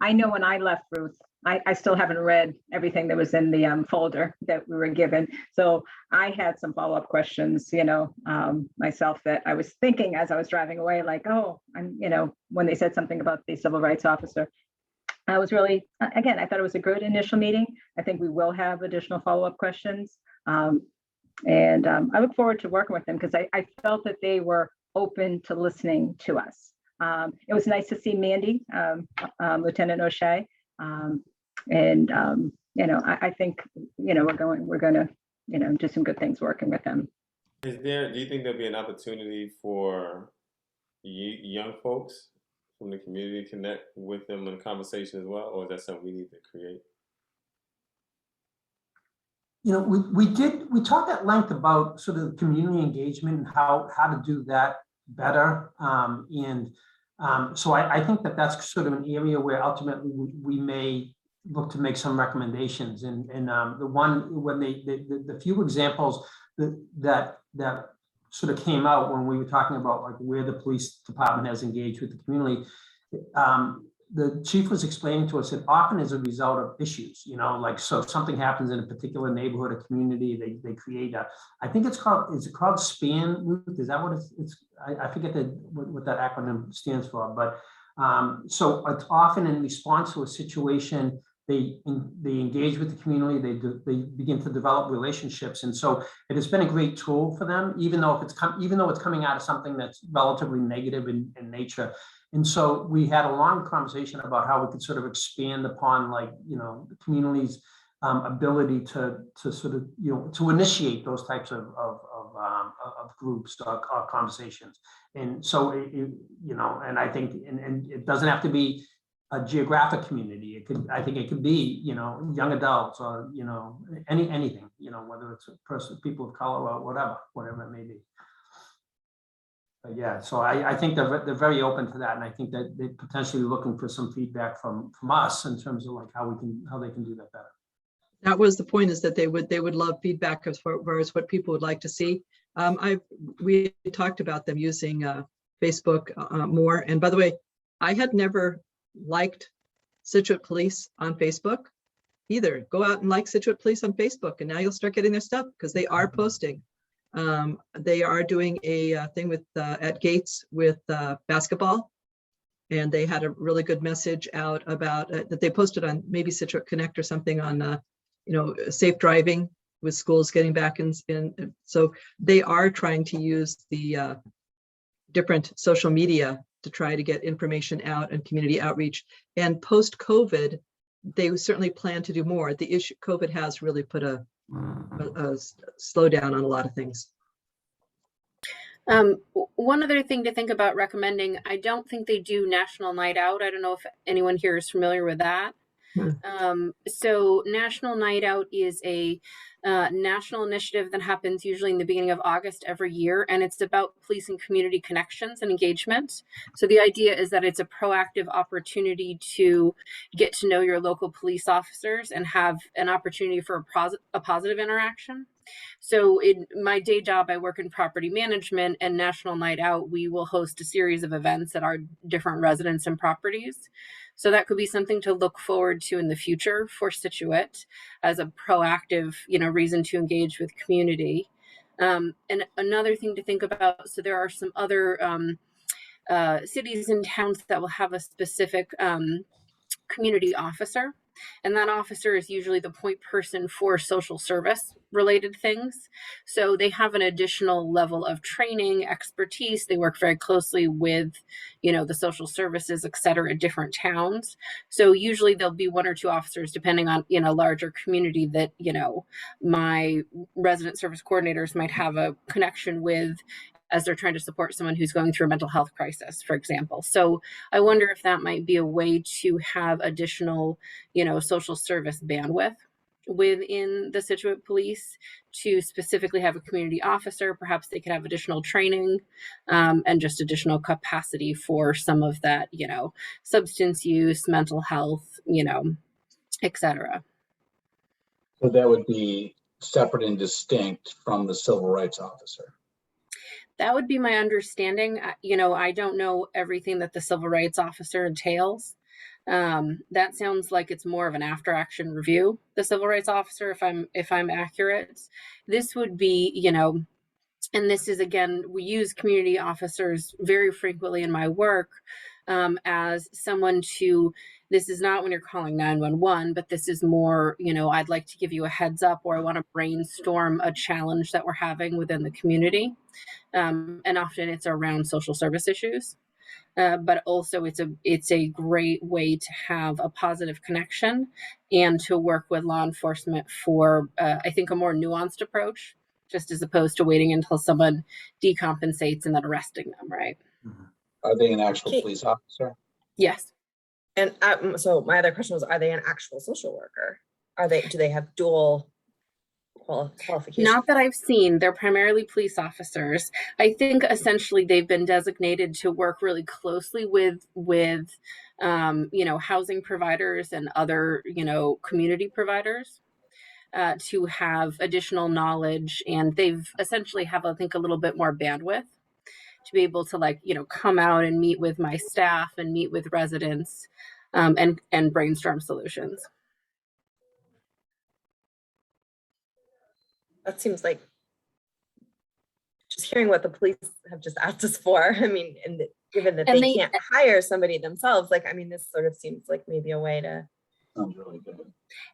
I know when I left Ruth, I still haven't read everything that was in the folder that we were given. So I had some follow-up questions, myself that I was thinking as I was driving away, like, oh, when they said something about the civil rights officer, I was really, again, I thought it was a good initial meeting. I think we will have additional follow-up questions. And I look forward to working with them because I felt that they were open to listening to us. It was nice to see Mandy, Lieutenant O'Shea. I think, we're going to, do some good things working with them. Do you think there'll be an opportunity for young folks from the community to connect with them in conversation as well, or is that something we need to create? We talked at length about sort of community engagement and how to do that better. So I think that's sort of an area where ultimately we may look to make some recommendations. And the one when the few examples that sort of came out when we were talking about like where the police department has engaged with the community, the chief was explaining to us that often as a result of issues, so if something happens in a particular neighborhood or community, they create I think is it called SPAN? Is that what it's I forget what that acronym stands for, but so it's often in response to a situation, they engage with the community, they begin to develop relationships. And so it has been a great tool for them, even though it's coming out of something that's relatively negative in nature. And so we had a long conversation about how we could sort of expand upon the community's ability to sort of, to initiate those types of groups or conversations. And so, and I think, and it doesn't have to be a geographic community. I think it could be, young adults or, anything, whether it's people of color or whatever it may be. But yeah, so I think they're very open to that, and I think that they're potentially looking for some feedback from us in terms of like how they can do that better. That was the point, is that they would love feedback as far as what people would like to see. We talked about them using Facebook more. And by the way, I had never liked Scituate Police on Facebook either. Go out and like Scituate Police on Facebook, and now you'll start getting their stuff because they are posting. They are doing a thing with at Gates with basketball, and they had a really good message out about that they posted on maybe Scituate Connect or something on safe driving with schools getting back in. So they are trying to use the different social media to try to get information out and community outreach. And post-COVID, they certainly plan to do more. The issue, COVID has really put a slowdown on a lot of things. One other thing to think about recommending, I don't think they do National Night Out. I don't know if anyone here is familiar with that. So National Night Out is a national initiative that happens usually in the beginning of August every year, and it's about police and community connections and engagement. So the idea is that it's a proactive opportunity to get to know your local police officers and have an opportunity for a positive interaction. So in my day job, I work in property management, and National Night Out, we will host a series of events at our different residents and properties. So that could be something to look forward to in the future for Scituate as a proactive, reason to engage with community. And another thing to think about, so there are some other cities and towns that will have a specific community officer, and that officer is usually the point person for social service related things. So they have an additional level of training, expertise. They work very closely with, the social services, et cetera, at different towns. So usually there'll be one or two officers, depending on, larger community that, my resident service coordinators might have a connection with as they're trying to support someone who's going through a mental health crisis, for example. So I wonder if that might be a way to have additional, social service bandwidth within the Scituate Police to specifically have a community officer. Perhaps they could have additional training and just additional capacity for some of that, substance use, mental health, et cetera. So that would be separate and distinct from the civil rights officer. That would be my understanding. I don't know everything that the civil rights officer entails. That sounds like it's more of an after action review, the civil rights officer, if I'm accurate. This would be, and this is, again, we use community officers very frequently in my work as someone to, this is not when you're calling 911, but this is more, I'd like to give you a heads up, or I want to brainstorm a challenge that we're having within the community. And often it's around social service issues. But also it's a great way to have a positive connection and to work with law enforcement for, I think, a more nuanced approach, just as opposed to waiting until someone decompensates and then arresting them, right? Are they an actual police officer? Yes. And so my other question was, are they an actual social worker? Do they have dual qualifications? Not that I've seen. They're primarily police officers. I think essentially they've been designated to work really closely with housing providers and other, community providers to have additional knowledge. And they've essentially have, I think, a little bit more bandwidth to be able to come out and meet with my staff and meet with residents and brainstorm solutions. That seems like just hearing what the police have just asked us for. I mean, and given that they can't hire somebody themselves, this sort of seems like maybe a way to. Sounds really good.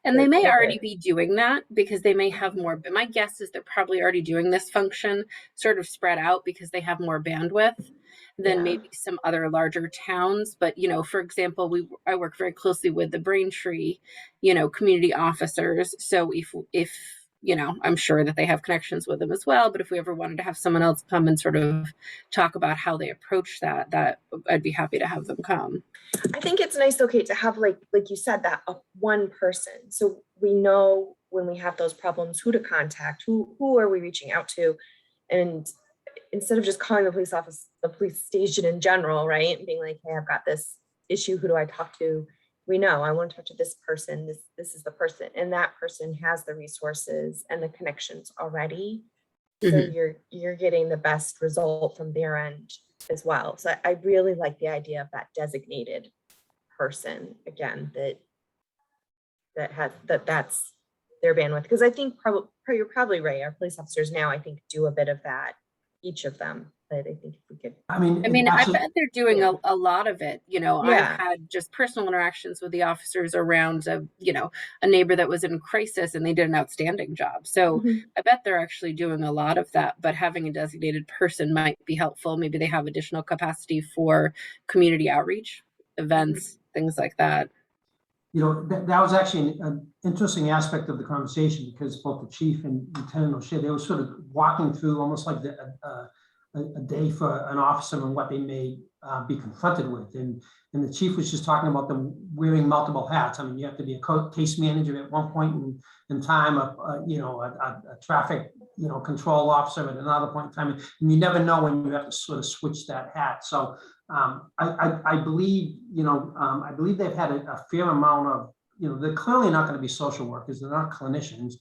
And they may already be doing that because they may have more, but my guess is they're probably already doing this function sort of spread out because they have more bandwidth than maybe some other larger towns. But, for example, I work very closely with the Braintree, community officers. So if I'm sure that they have connections with them as well. But if we ever wanted to have someone else come and sort of talk about how they approach that I'd be happy to have them come. I think it's nice, okay, to have like you said, that one person. So we know when we have those problems, who to contact, who are we reaching out to? And instead of just calling the police office, the police station in general, right? And being like, hey, I've got this issue, who do I talk to? We know I want to talk to this person. This is the person, and that person has the resources and the connections already. Mm-hmm. So you're getting the best result from their end as well. So I really like the idea of that designated person again, that's their bandwidth, because I think you're probably right. Our police officers now, I think, do a bit of that, each of them. But I think if we could, I bet they're doing a lot of it. I've had just personal interactions with the officers around a neighbor that was in crisis, and they did an outstanding job. So I bet they're actually doing a lot of that, but having a designated person might be helpful. Maybe they have additional capacity for community outreach events, things like that. That was actually an interesting aspect of the conversation, because both the chief and Lieutenant O'Shea, they were sort of walking through almost like a day for an officer and what they may be confronted with. And the chief was just talking about them wearing multiple hats. I mean, you have to be a case manager at one point in time, a traffic, control officer at another point in time. And you never know when you have to sort of switch that hat. So I believe, I believe they've had a fair amount of, they're clearly not going to be social workers. They're not clinicians.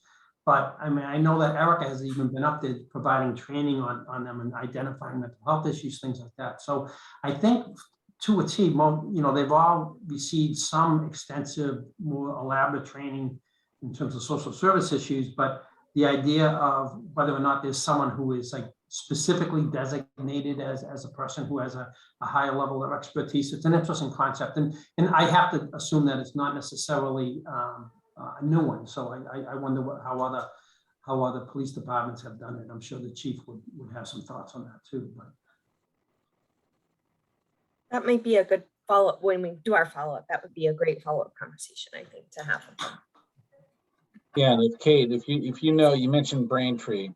But I mean, I know that Erica has even been up there providing training on them and identifying mental health issues, things like that. So I think to a T, they've all received some extensive, more elaborate training in terms of social service issues, but the idea of whether or not there's someone who is like specifically designated as a person who has a higher level of expertise, it's an interesting concept. And I have to assume that it's not necessarily a new one. So I wonder how other police departments have done it. I'm sure the chief would have some thoughts on that too. But That might be a good follow-up when we do our follow-up. That would be a great follow-up conversation, I think, to have with them. Yeah, and if Kate, if you know, you mentioned Braintree.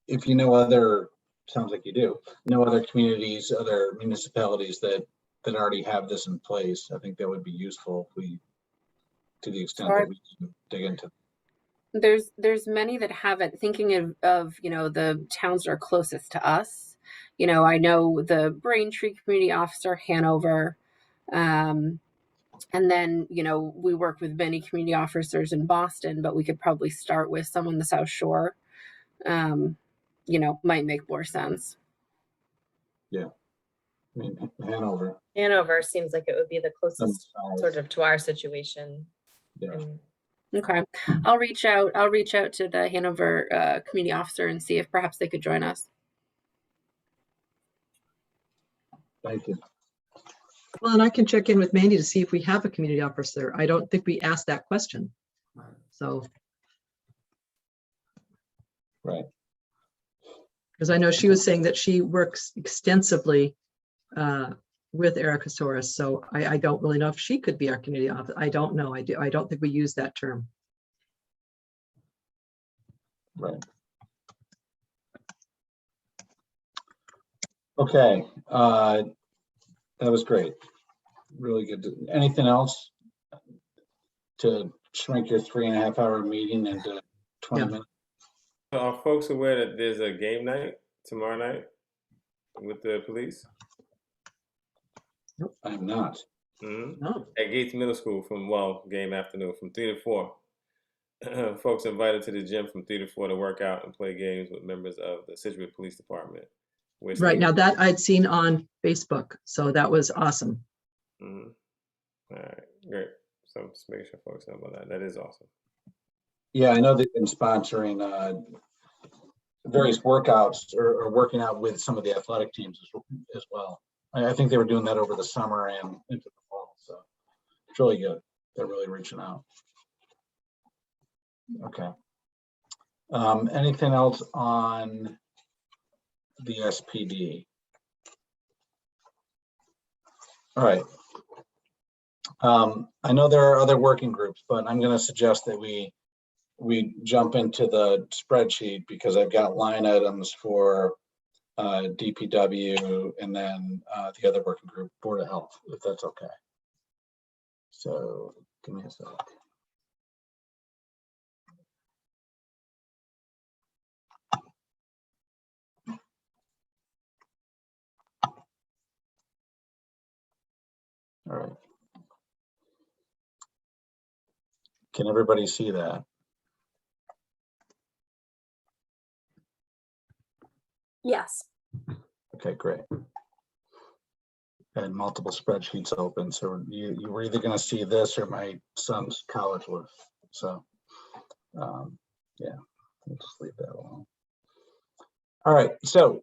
If you know other, sounds like you do, know other communities, other municipalities that already have this in place, I think that would be useful if we, to the extent that we can dig into. There's many that haven't. Thinking of the towns that are closest to us. I know the Braintree Community Officer, Hanover, and then we work with many community officers in Boston, but we could probably start with some on the South Shore. Might make more sense. Yeah, I mean, Hanover. Hanover seems like it would be the closest sort of to our situation. Yeah. Okay, I'll reach out to the Hanover community officer and see if perhaps they could join us. Thank you. Well, and I can check in with Mandy to see if we have a community officer. I don't think we asked that question. So. Right. Because I know she was saying that she works extensively with Erica Soros. So I don't really know if she could be our community officer. I don't know. I don't think we use that term. Right. Okay. That was great. Really good. Anything else to shrink your 3.5 hour meeting into 20 minutes? Are folks aware that there's a game night tomorrow night with the police? I am not. Mm-hmm. No. At Gates Middle School game afternoon from 3 to 4. Folks invited to the gym from 3 to 4 to work out and play games with members of the Scituate Police Department. Right, now that I'd seen on Facebook, so that was awesome. Mm-hmm. All right, great. So just making sure folks know about that. That is awesome. Yeah, I know they've been sponsoring various workouts or working out with some of the athletic teams as well. I think they were doing that over the summer and into the fall. So it's really good. They're really reaching out. Okay. Anything else on the SPD? All right. I know there are other working groups, but I'm going to suggest that we jump into the spreadsheet because I've got line items for DPW and then the other working group, Board of Health, if that's okay. So give me a sec. All right. Can everybody see that? Yes. Okay, great. I had multiple spreadsheets open, so you were either going to see this or my son's college list. So, yeah, we'll just leave that alone. All right, so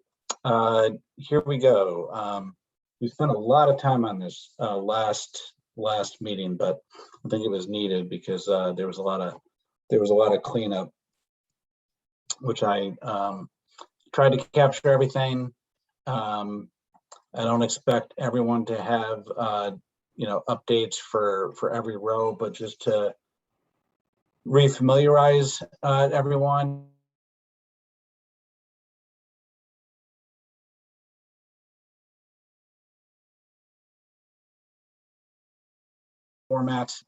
here we go. We spent a lot of time on this last meeting, but I think it was needed because there was a lot of cleanup, which I tried to capture everything. I don't expect everyone to have updates for every row, but just to refamiliarize everyone. Formats.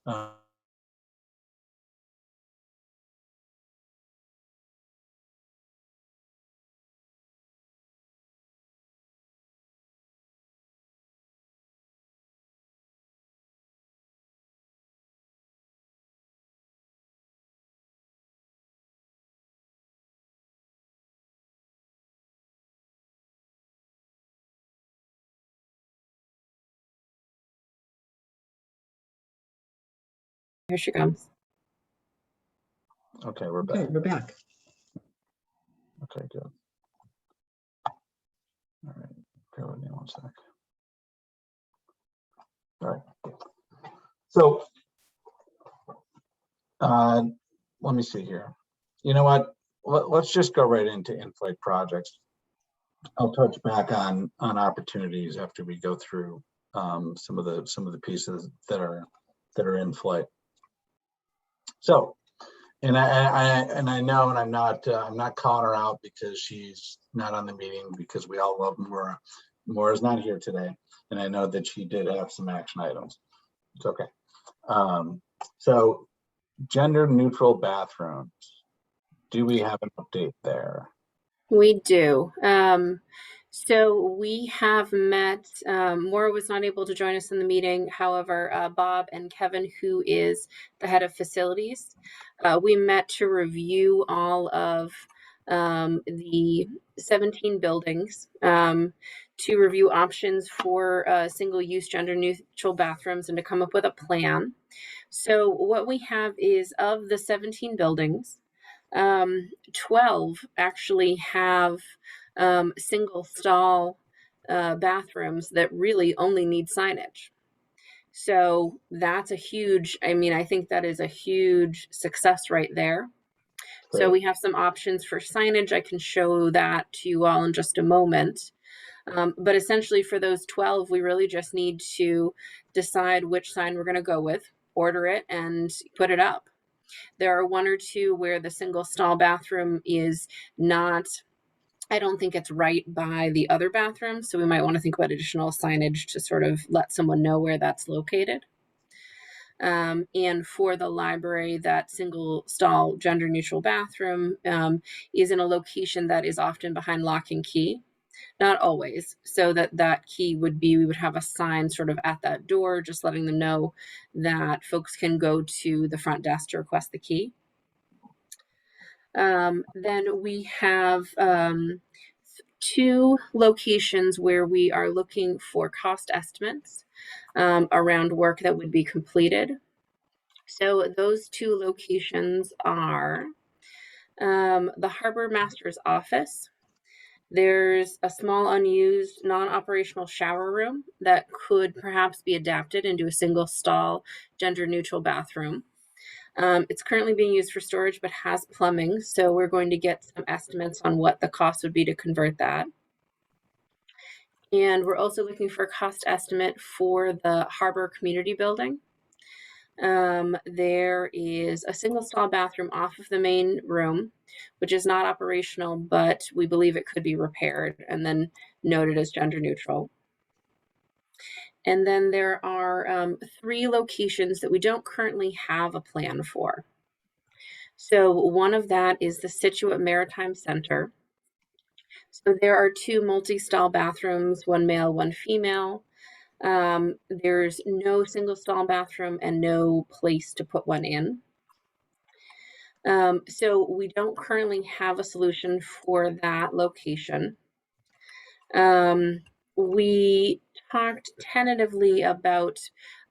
Here she comes. Okay, we're Okay, back. we're back. Okay, good. All right, bear with me one sec. All right. So, let me see here. You know what? Let's just go right into in-flight projects. I'll touch back on opportunities after we go through some of the pieces that are in flight. So, and I know, and I'm not calling her out because she's not on the meeting, because we all love Maura. Maura's not here today, and I know that she did have some action items. It's okay. So, gender neutral bathrooms. Do we have an update there? We do. So we have met, Maura was not able to join us in the meeting. However, Bob and Kevin, who is the head of facilities, we met to review all of the 17 buildings, to review options for single-use gender neutral bathrooms and to come up with a plan. So what we have is, of the 17 buildings, 12 actually have single stall bathrooms that really only need signage. So that's a huge, I think that is a huge success right there. So we have some options for signage. I can show that to you all in just a moment. But essentially for those 12, we really just need to decide which sign we're going to go with, order it, and put it up. There are one or two where the single stall bathroom is not, I don't think it's right by the other bathroom. So we might want to think about additional signage to sort of let someone know where that's located. And for the library, that single stall gender neutral bathroom is in a location that is often behind lock and key. Not always. So that key would be, we would have a sign sort of at that door, just letting them know that folks can go to the front desk to request the key. Then we have 2 locations where we are looking for cost estimates around work that would be completed. So those 2 locations are the Harbor Master's office. There's a small unused non-operational shower room that could perhaps be adapted into a single stall gender neutral bathroom. It's currently being used for storage but has plumbing, so we're going to get some estimates on what the cost would be to convert that. And we're also looking for a cost estimate for the Harbor Community Building. There is a single stall bathroom off of the main room, which is not operational, but we believe it could be repaired and then noted as gender neutral. And then there are 3 locations that we don't currently have a plan for. So one of that is the Scituate Maritime Center. So there are 2 multi-stall bathrooms, 1 male, 1 female. There's no single stall bathroom and no place to put one in. So we don't currently have a solution for that location. We talked tentatively about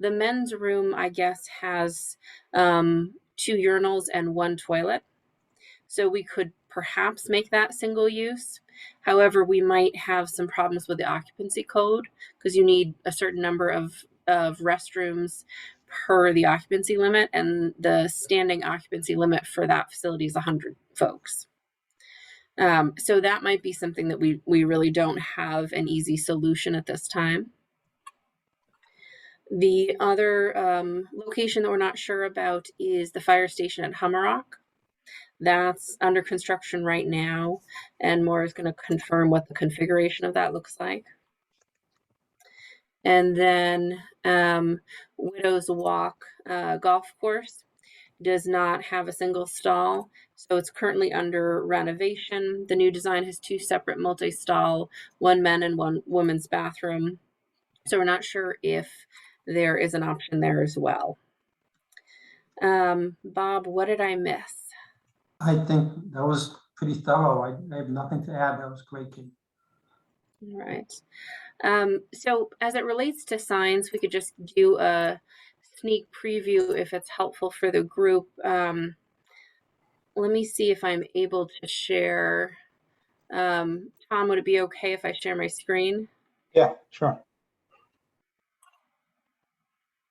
the men's room, I guess, has 2 urinals and 1 toilet. So we could perhaps make that single use. However, we might have some problems with the occupancy code because you need a certain number of restrooms per the occupancy limit, and the standing occupancy limit for that facility is 100 folks. So that might be something that we really don't have an easy solution at this time. The other location that we're not sure about is the fire station at Hummerock. That's under construction right now, and Maura is going to confirm what the configuration of that looks like. And then Widow's Walk golf course does not have a single stall, so it's currently under renovation. The new design has 2 separate multi-stall, 1 men and 1 women's bathroom. So we're not sure if there is an option there as well. Bob, what did I miss? I think that was pretty thorough. I have nothing to add. That was great, Kate. All right. So as it relates to signs, we could just do a sneak preview if it's helpful for the group. let me see if I'm able to share. Tom, would it be okay if I share my screen? Yeah, sure.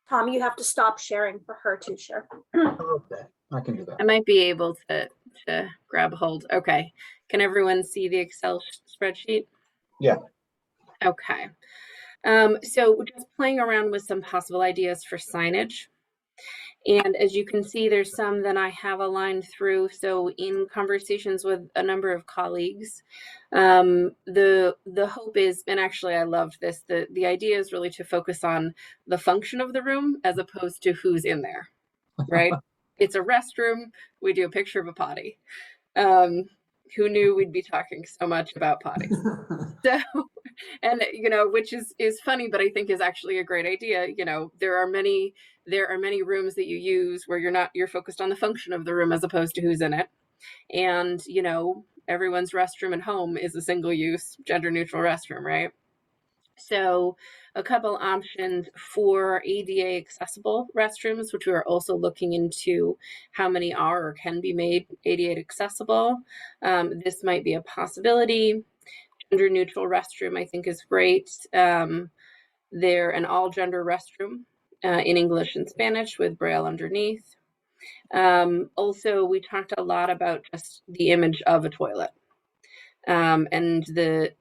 Tom, you have to stop sharing for her to share. Okay, I can do that. I might be able to grab hold. Okay. Can everyone see the Excel spreadsheet? Yeah. Okay. So just playing around with some possible ideas for signage. And as you can see, there's some that I have aligned through. So in conversations with a number of colleagues, the hope is, and actually I loved this, the idea is really to focus on the function of the room as opposed to who's in there, right? It's a restroom. We do a picture of a potty. Who knew we'd be talking so much about potties? So, and which is funny, but I think is actually a great idea. There are many rooms that you use where you're focused on the function of the room as opposed to who's in it. And everyone's restroom at home is a single use, gender neutral restroom, right? So a couple options for ADA accessible restrooms, which we are also looking into how many are or can be made ADA accessible. This might be a possibility. Gender neutral restroom, I think, is great. They're an all gender restroom in English and Spanish with Braille underneath. Also, we talked a lot about just the image of a toilet. And the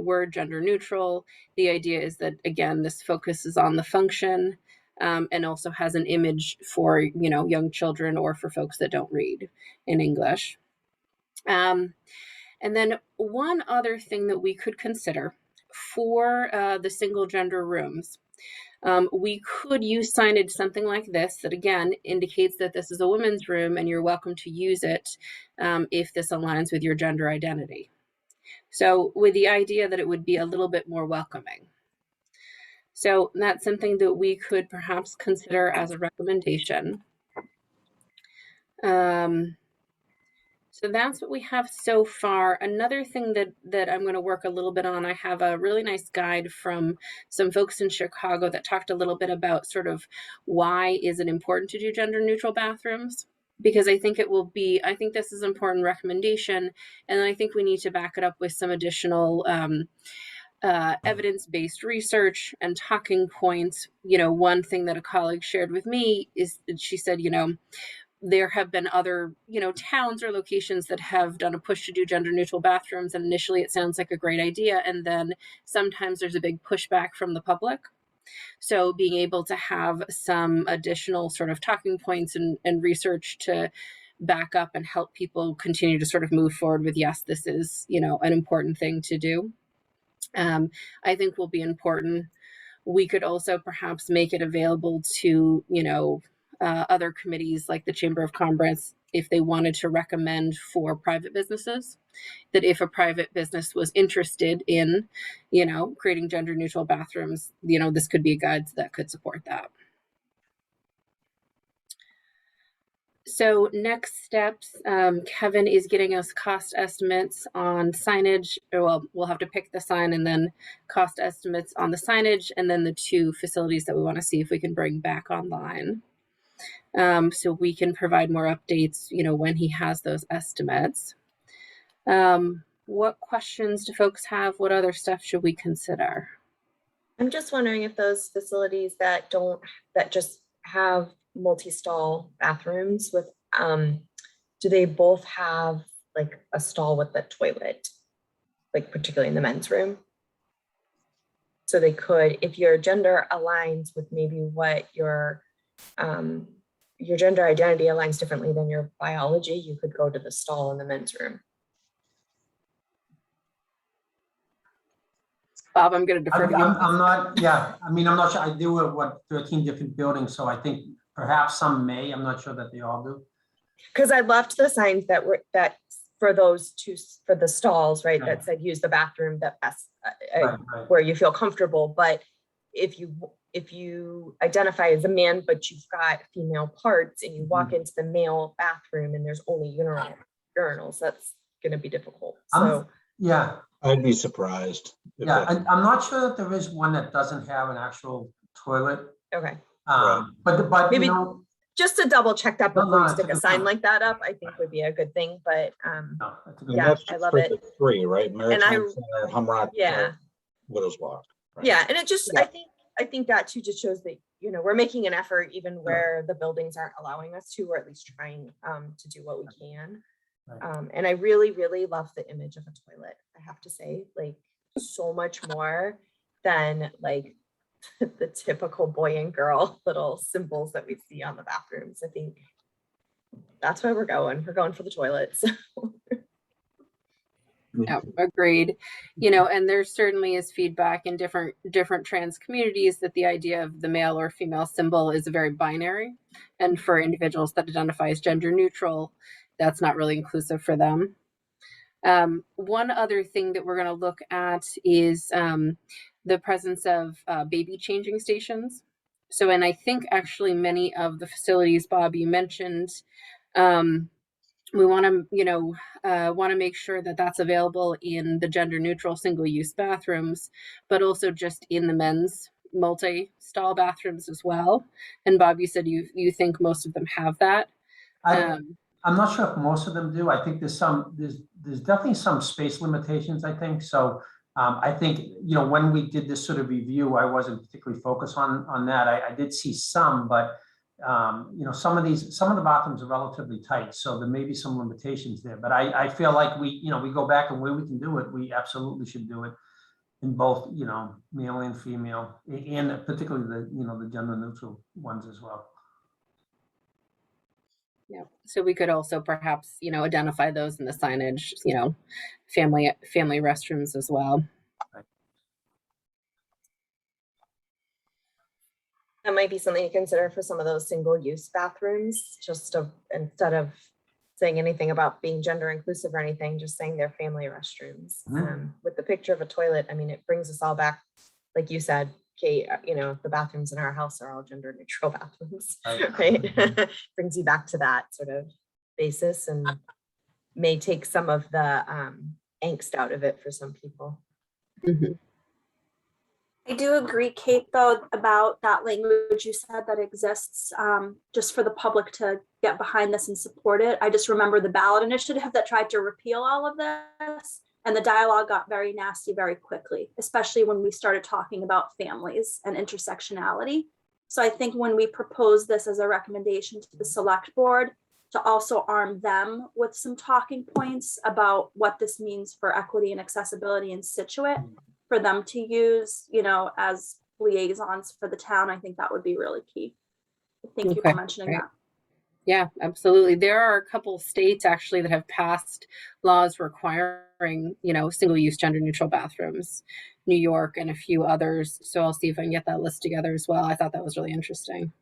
word gender neutral, the idea is that, again, this focuses on the function and also has an image for, young children or for folks that don't read in English. And then one other thing that we could consider for the single gender rooms, we could use signage something like this that, again, indicates that this is a women's room and you're welcome to use it if this aligns with your gender identity. So with the idea that it would be a little bit more welcoming. So that's something that we could perhaps consider as a recommendation. So that's what we have so far. Another thing that I'm going to work a little bit on, I have a really nice guide from some folks in Chicago that talked a little bit about sort of why is it important to do gender neutral bathrooms, because I think this is an important recommendation, and I think we need to back it up with some additional evidence-based research and talking points. One thing that a colleague shared with me is that she said, there have been other, towns or locations that have done a push to do gender neutral bathrooms. And initially it sounds like a great idea. And then sometimes there's a big pushback from the public. So being able to have some additional sort of talking points and research to back up and help people continue to sort of move forward with, yes, this is, an important thing to do, I think will be important. We could also perhaps make it available to, other committees like the Chamber of Commerce, if they wanted to recommend for private businesses, that if a private business was interested in, creating gender neutral bathrooms, this could be a guide that could support that. So next steps, Kevin is getting us cost estimates on signage. Well, we'll have to pick the sign and then cost estimates on the signage, and then the two facilities that we want to see if we can bring back online. So we can provide more updates, when he has those estimates. What questions do folks have? What other stuff should we consider? I'm just wondering if those facilities that just have multi-stall bathrooms with, do they both have like a stall with a toilet, like particularly in the men's room? So they could, if your gender aligns with maybe what your gender identity aligns differently than your biology, you could go to the stall in the men's room. Bob, I'm going to defer. I'm not sure. I do have 13 different buildings, so I think perhaps some may. I'm not sure that they all do. Because I loved the signs that for those two, for the stalls, right, that said use the bathroom where you feel comfortable. But if you identify as a man, but you've got female parts and you walk into the male bathroom and there's only urinals, that's going to be difficult. So I'd be surprised. I'm not sure that there is one that doesn't have an actual toilet. Okay. But maybe just to double check that No, before you that's a stick a good sign point. like that up, I think would be a good thing, but No, that's a good And Yeah, that's I just love for it. the three, right? Maritime Center, Humrock, yeah. Widows Walk. right? Yeah, and it just, Yeah. I think that too just shows that, you know, we're making an effort even where the buildings aren't allowing us to, or at least trying to do what we can. Right. And I really, really love the image of a toilet, I have to say, like so much more than like the typical boy and girl little symbols that we see on the bathrooms. I think that's where we're going. We're going for the toilets. Yeah, agreed. You know, and there certainly is feedback in different trans communities that the idea of the male or female symbol is very binary, and for individuals that identify as gender neutral, that's not really inclusive for them. One other thing that we're going to look at is the presence of baby changing stations. So, and I think actually many of the facilities, Bob, you mentioned, we want to, want to make sure that that's available in the gender neutral single use bathrooms, but also just in the men's multi-stall bathrooms as well. And Bob, you said you think most of them have that. I'm not sure if most of them do. I think there's definitely some space limitations, I think. So I think, when we did this sort of review, I wasn't particularly focused on that. I did see some, but some of the bathrooms are relatively tight, so there may be some limitations there. But I feel like we go back and where we can do it, we absolutely should do it in both, male and female, and particularly the gender neutral ones as well. Yeah. So we could also perhaps, identify those in the signage, family restrooms as well. That might be something to consider for some of those single-use bathrooms, instead of saying anything about being gender inclusive or anything, just saying they're family restrooms. With the picture of a toilet, I mean, it brings us all back, like you said, Kate, the bathrooms in our house are all gender neutral bathrooms, right? Brings you back to that sort of basis and may take some of the angst out of it for some people. Mm-hmm. I do agree, Kate, though, about that language you said that exists just for the public to get behind this and support it. I just remember the ballot initiative that tried to repeal all of this, and the dialogue got very nasty very quickly, especially when we started talking about families and intersectionality. So I think when we propose this as a recommendation to the select board to also arm them with some talking points about what this means for equity and accessibility in Scituate, for them to use, as liaisons for the town, I think that would be really key. Thank you for mentioning that. Yeah, absolutely. There are a couple of states actually that have passed laws requiring, single-use gender-neutral bathrooms, New York and a few others. So I'll see if I can get that list together as well. I thought that was really interesting.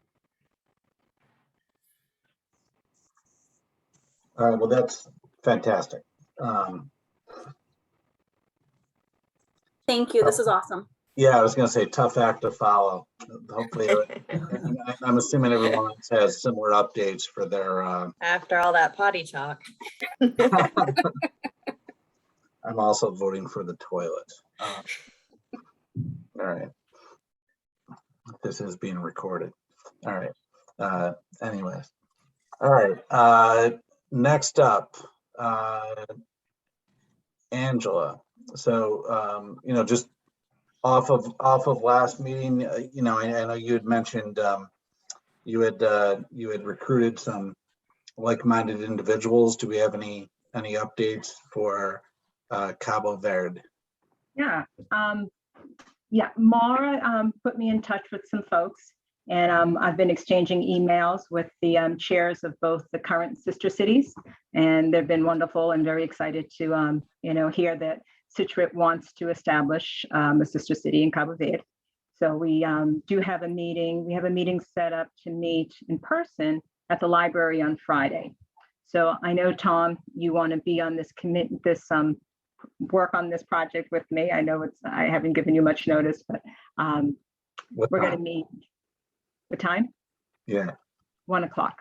All right, well, that's fantastic. Thank you. This is awesome. Yeah, I was going to say tough act to follow. Hopefully, I'm assuming everyone has similar updates for their. After all that potty talk. I'm also voting for the toilet. All right. This is being recorded. All right. Anyways. All right. Next up, Angela. So, just off of last meeting, I know you had mentioned you had recruited some like-minded individuals. Do we have any updates for Cabo Verde? Yeah. Mara put me in touch with some folks, and I've been exchanging emails with the chairs of both the current sister cities, and they've been wonderful and very excited to hear that Scituate wants to establish a sister city in Cabo Verde. So we do have a meeting. We have a meeting set up to meet in person at the library on Friday. So I know, Tom, you want to be on this work on this project with me. I know I haven't given you much notice, but we're going to meet. What time? Yeah. 1 o'clock.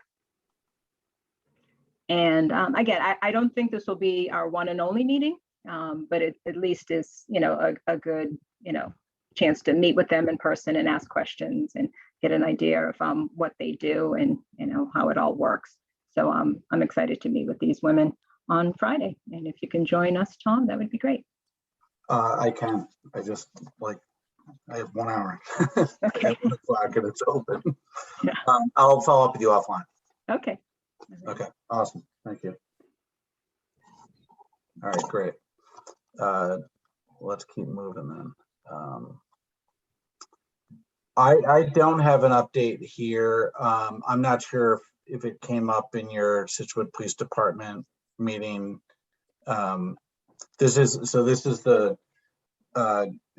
And again, I don't think this will be our one and only meeting, but it at least is, a good, chance to meet with them in person and ask questions and get an idea of what they do and how it all works. So I'm excited to meet with these women on Friday. And if you can join us, Tom, that would be great. I can. I have 1 hour. Okay. At 1 o'clock and it's open. Yeah. I'll follow up with you offline. Okay. Okay, awesome. Thank you. All right, great. Let's keep moving then. I don't have an update here. I'm not sure if it came up in your Scituate Police Department meeting. This is the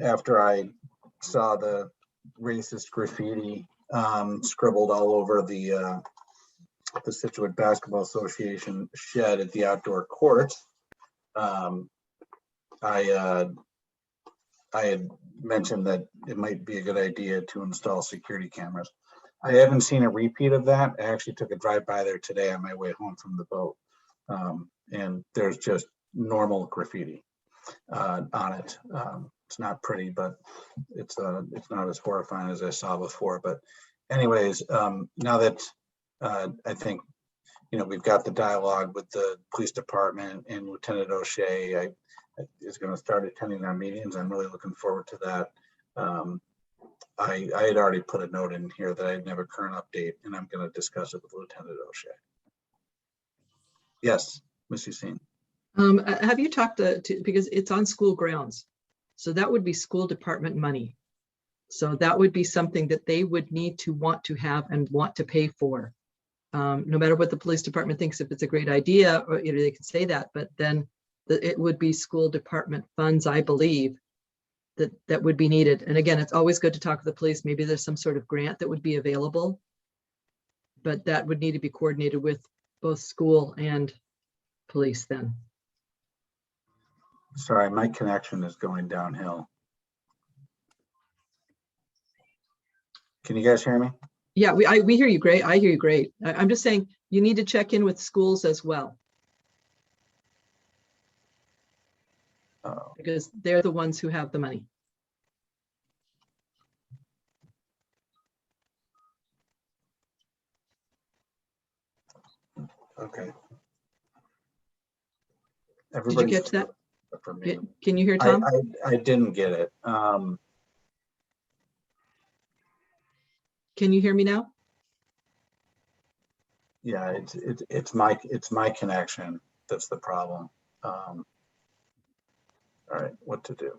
after I saw the racist graffiti scribbled all over the Scituate Basketball Association shed at the outdoor court. I had mentioned that it might be a good idea to install security cameras. I haven't seen a repeat of that. I actually took a drive by there today on my way home from the boat. And there's just normal graffiti on it. It's not pretty, but it's not as horrifying as I saw before. But anyways, now that I think, we've got the dialogue with the police department and Lieutenant O'Shea, is going to start attending our meetings. I'm really looking forward to that. I had already put a note in here that I didn't have a current update, and I'm going to discuss it with Lieutenant O'Shea. Yes, Missy Seen. Have you talked to, because it's on school grounds, so that would be school department money. So that would be something that they would need to want to have and want to pay for. No matter what the police department thinks, if it's a great idea, or they can say that, but then it would be school department funds, I believe, that would be needed. And again, it's always good to talk to the police. Maybe there's some sort of grant that would be available, but that would need to be coordinated with both school and police then. Sorry, my connection is going downhill. Can you guys hear me? Yeah, we hear you great. I hear you great. I'm just saying you need to check in with schools as well. Because they're the ones who have the money. Okay. Did you catch that? For me. Can you hear Tom? I didn't get it. Can you hear me now? Yeah, it's my connection that's the problem. All right, what to do?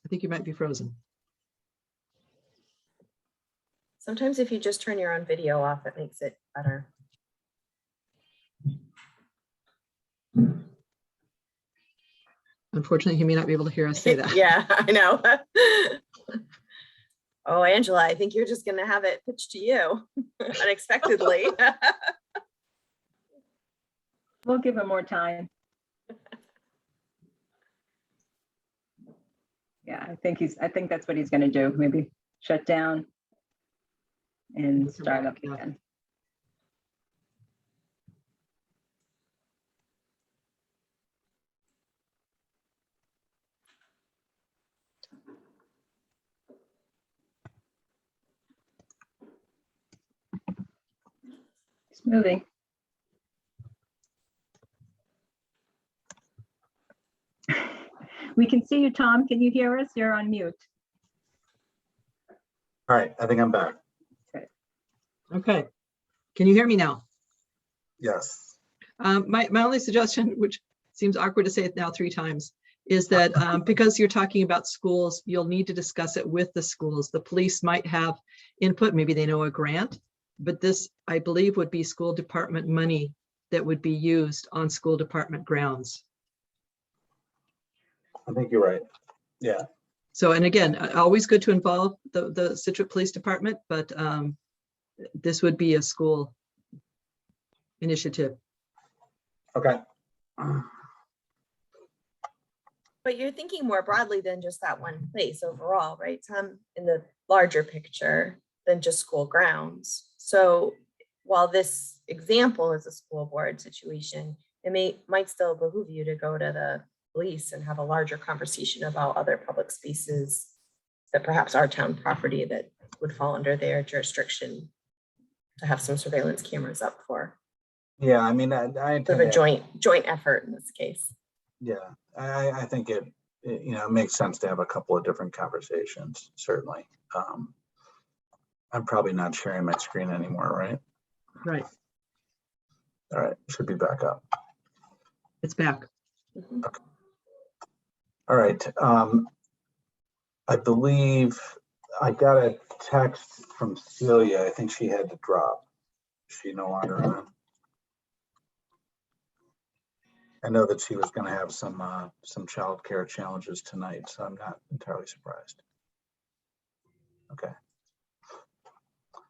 I think you might be frozen. Sometimes if you just turn your own video off, it makes it better. Unfortunately, he may not be able to hear us say that. Yeah, I know. Oh, Angela, I think you're just going to have it pitched to you unexpectedly. We'll give him more time. Yeah, I think that's what he's going to do. Maybe shut down and start up again. It's moving. We can see you, Tom. Can you hear us? You're on mute. All right, I think I'm back. Okay. Can you hear me now? Yes. My only suggestion, which seems awkward to say it now 3 times, is that because you're talking about schools, you'll need to discuss it with the schools. The police might have input, maybe they know a grant, but this, I believe, would be school department money that would be used on school department grounds. I think you're right. Yeah. So, and again, always good to involve the Scituate Police Department, but this would be a school initiative. Okay. But you're thinking more broadly than just that one place overall, right, Tom? In the larger picture than just school grounds. So while this example is a school board situation, it might still behoove you to go to the police and have a larger conversation about other public spaces that perhaps are town property that would fall under their jurisdiction to have some surveillance cameras up for. Yeah, I mean, I Sort of a joint effort in this case. Yeah, I think it makes sense to have a couple of different conversations, certainly. I'm probably not sharing my screen anymore, right? Right, All right, should be back up. it's back. Mhm. All right. I believe I got a text from Celia. I think she had to drop. Is she no longer on? I know that she was going to have some childcare challenges tonight, so I'm not entirely surprised. Okay.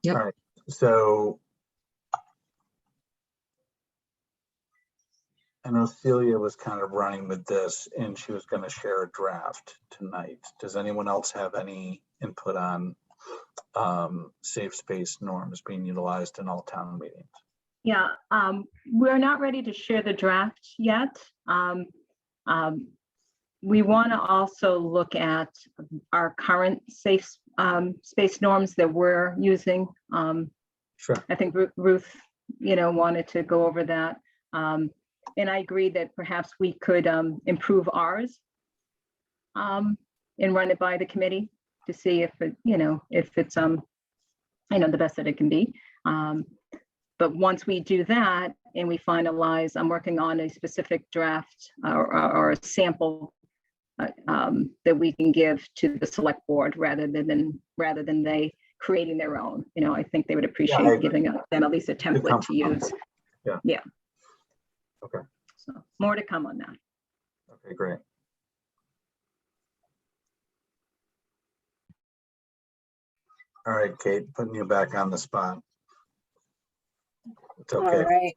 Yep. All right. So I know Celia was kind of running with this, and she was going to share a draft tonight. Does anyone else have any input on safe space norms being utilized in all town meetings? Yeah, we're not ready to share the draft yet. We want to also look at our current safe space norms that we're using. Sure. I think Ruth, wanted to go over that. And I agree that perhaps we could improve ours and run it by the committee to see if it, if it's the best that it can be. But once we do that and we finalize, I'm working on a specific draft or a sample that we can give to the select board rather than they creating their own. I think they would appreciate giving them at least a template to use. Yeah. Okay. So more to come on that. Okay, great. All right, Kate, putting you back on the spot. It's okay. All right.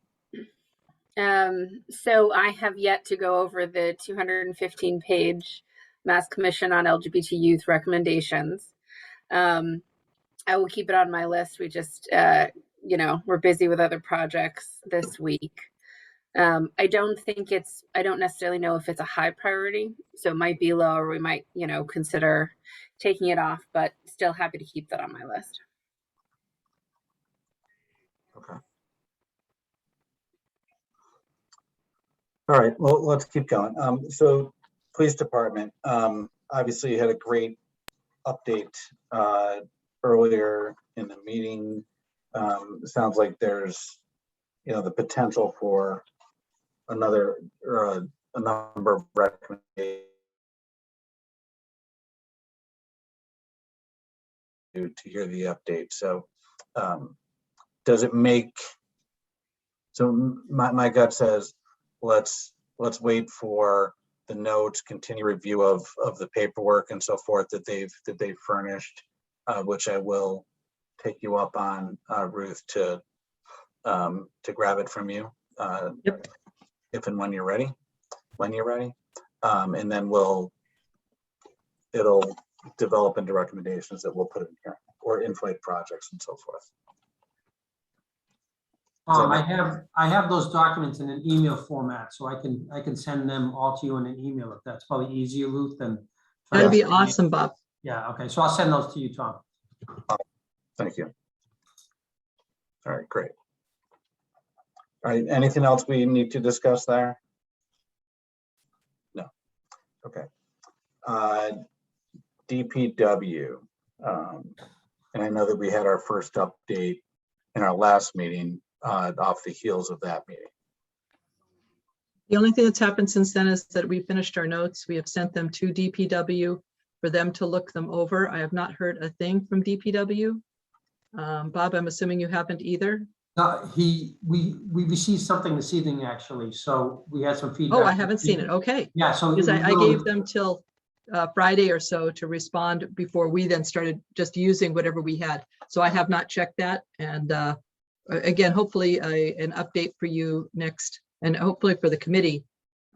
So I have yet to go over the 215-page Mass Commission on LGBT Youth recommendations. I will keep it on my list. We just, we're busy with other projects this week. I don't necessarily know if it's a high priority, so it might be low, or we might, consider taking it off, but still happy to keep that on my list. Okay. All right, well, let's keep going. So police department, obviously you had a great update earlier in the meeting. It sounds like there's, the potential for a number of recommendations to hear the update. So does it make, so my gut says, let's wait for the notes, continue review of the paperwork and so forth that they've furnished, which I will take you up on, Ruth, to grab it from you. Yep. If and when you're ready, and then it'll develop into recommendations that we'll put in here, or inflate projects and so forth. I have those documents in an email format, so I can send them all to you in an email if that's probably easier, Ruth, than. That'd be awesome, Bob. Yeah, okay, so I'll send those to you, Tom. Thank you. All right, great. All right, anything else we need to discuss there? No. Okay. DPW, and I know that we had our first update in our last meeting off the heels of that meeting. The only thing that's happened since then is that we finished our notes. We have sent them to DPW for them to look them over. I have not heard a thing from DPW. Bob, I'm assuming you haven't either. We received something this evening, actually, so we had some feedback. Oh, I haven't seen it. Okay. Yeah, so Because I gave them till Friday or so to respond before we then started just using whatever we had. So I have not checked that. And again, hopefully an update for you next, and hopefully for the committee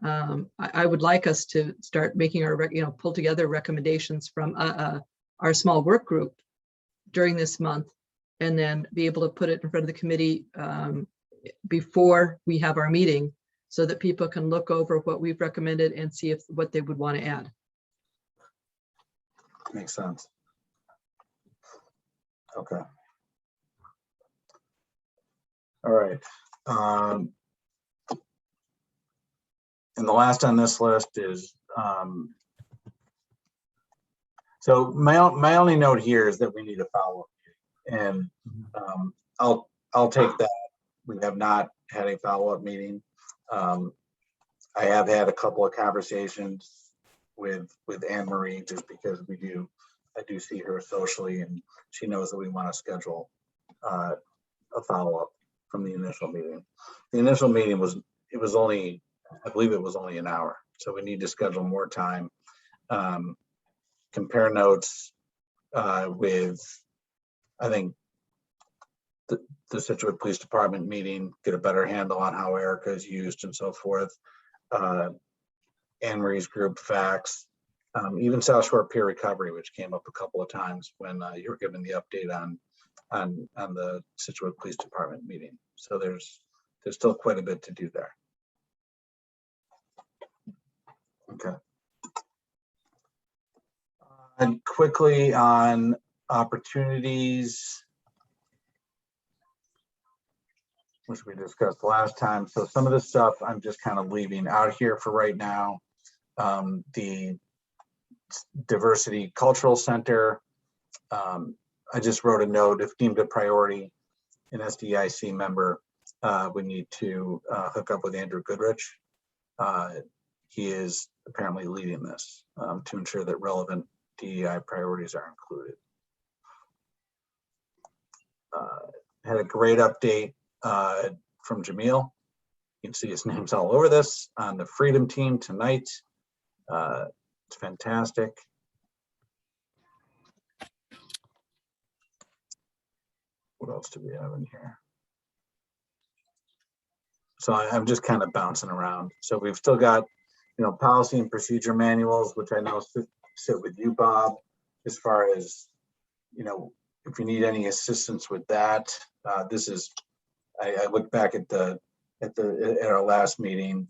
I would like us to start making our, pull together recommendations from our small work group during this month, and then be able to put it in front of the committee before we have our meeting, so that people can look over what we've recommended and see what they would want to add. Makes sense. Okay. All right. And the last on this list is, so my only note here is that we need a follow-up meeting, and I'll take that. We have not had a follow-up meeting. I have had a couple of conversations with Anne Marie, just because I do see her socially, and she knows that we want to schedule a follow-up from the initial meeting. The initial meeting I believe it was only an hour, so we need to schedule more time. Compare notes with, I think, the Scituate Police Department meeting, get a better handle on how Erica is used and so forth. Anne Marie's group facts, even South Shore peer recovery, which came up a couple of times when you were given the update on the Scituate Police Department meeting. So there's still quite a bit to do there. Okay. And quickly on opportunities, which we discussed last time. So some of this stuff I'm just kind of leaving out here for right now. The Diversity Cultural Center, I just wrote a note, if deemed a priority, an SDIC member would need to hook up with Andrew Goodrich. He is apparently leading this to ensure that relevant DEI priorities are included. Had a great update from Jamil. You can see his name's all over this, on the Freedom Team tonight. It's fantastic. What else do we have in here? So I'm just kind of bouncing around. So we've still got, policy and procedure manuals, which I know sit with you, Bob, as far as, if you need any assistance with that. This is, I looked back at our last meeting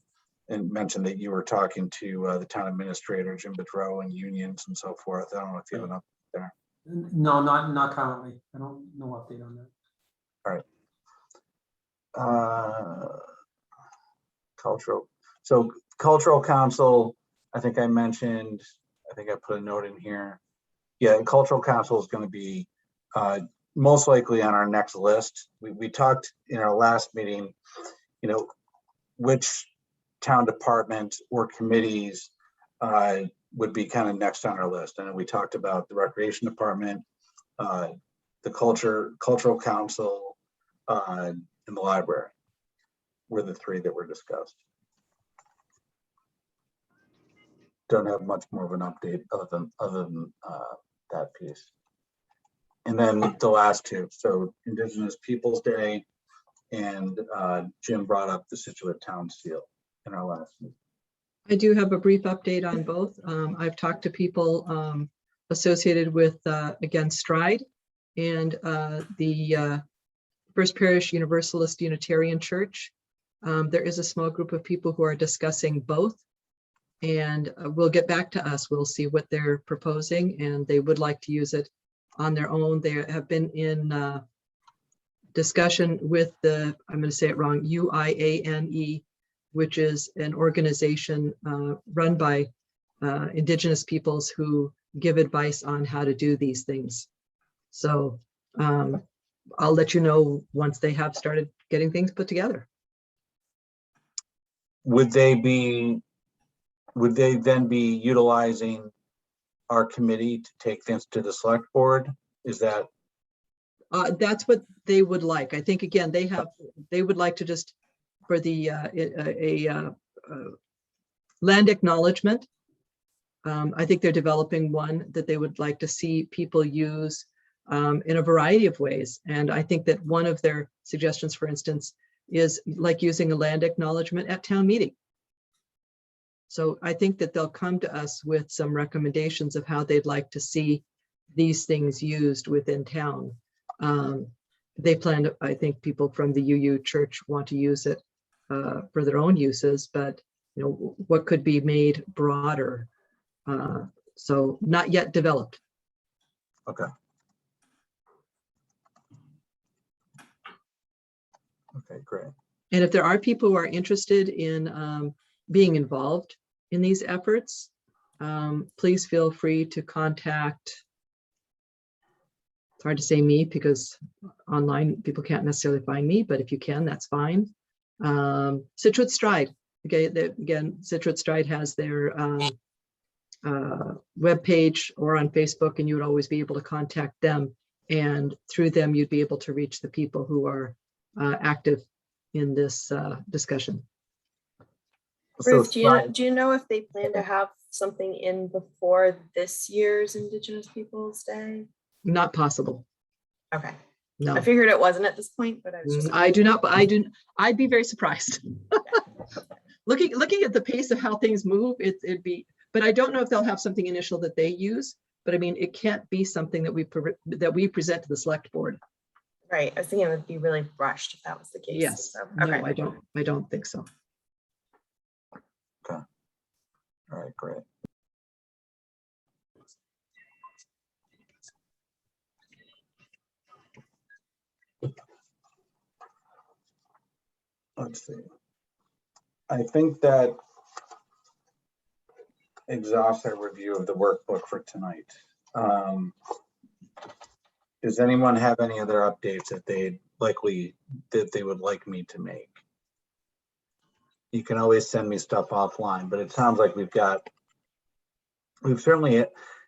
and mentioned that you were talking to the town administrator, Jim Bedrow, and unions and so forth. I don't know if you have an update there. No, not currently. I don't, no update on that. All right. Cultural Council, I think I mentioned, I think I put a note in here. Yeah, Cultural Council is going to be most likely on our next list. We talked in our last meeting, which town department or committees would be kind of next on our list. And we talked about the Recreation Department, the Cultural Council, and the library were the three that were discussed. Don't have much more of an update other than that piece. And then the last two, so Indigenous Peoples Day, and Jim brought up the Scituate Town Seal in our last meeting. I do have a brief update on both. I've talked to people associated with, again, Stride and the First Parish Universalist Unitarian Church. There is a small group of people who are discussing both, and will get back to us. We'll see what they're proposing, and they would like to use it on their own. They have been in discussion with the, I'm going to say it wrong, UIANE, which is an organization run by Indigenous peoples who give advice on how to do these things. So I'll let you know once they have started getting things put together. Would they then be utilizing our committee to take things to the select board? Is that? That's what they would like. I think, again, they would like to just, for the land acknowledgement. I think they're developing one that they would like to see people use in a variety of ways. And I think that one of their suggestions, for instance, is like using a land acknowledgement at town meeting. So I think that they'll come to us with some recommendations of how they'd like to see these things used within town. They plan to, I think people from the UU Church want to use it for their own uses, but you know, what could be made broader? So not yet developed. Okay. Okay, great. And if there are people who are interested in being involved in these efforts, please feel free to contact. It's hard to say me because online people can't necessarily find me, but if you can, that's fine. Scituate Stride. Okay, again, Scituate Stride has their web page or on Facebook, and you would always be able to contact them. And through them, you'd be able to reach the people who are active in this discussion. Ruth, do you know if they plan to have something in before this year's Indigenous Peoples Day? Not possible. Okay. No. I figured it wasn't at this point, but I was just. I'd be very surprised. looking at the pace of how things move, it'd be, but I don't know if they'll have something initial that they use, but I mean, it can't be something that we present to the select board. Right. I was thinking it would be really rushed if that was the case. Yes. So, No, okay. I don't think so. Okay. All right, great. Let's see. I think that exhausts our review of the workbook for tonight. Does anyone have any other updates that they would like me to make? You can always send me stuff offline, but it sounds like we've certainly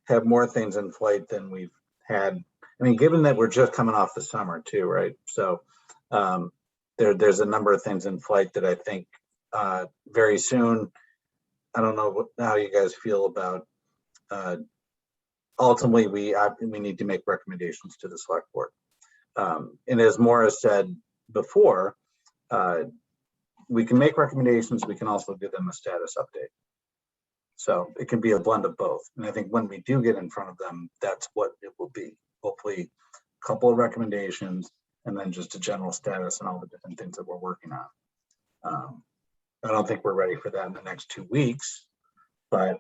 have more things in flight than we've had. I mean, given that we're just coming off the summer too, right? So there's a number of things in flight that I think very soon. I don't know how you guys feel about. Ultimately, we need to make recommendations to the select board, and as Maura said before, we can make recommendations. We can also give them a status update. So it can be a blend of both. And I think when we do get in front of them, that's what it will be. Hopefully, a couple of recommendations, and then just a general status and all the different things that we're working on. I don't think we're ready for that in the next 2 weeks, but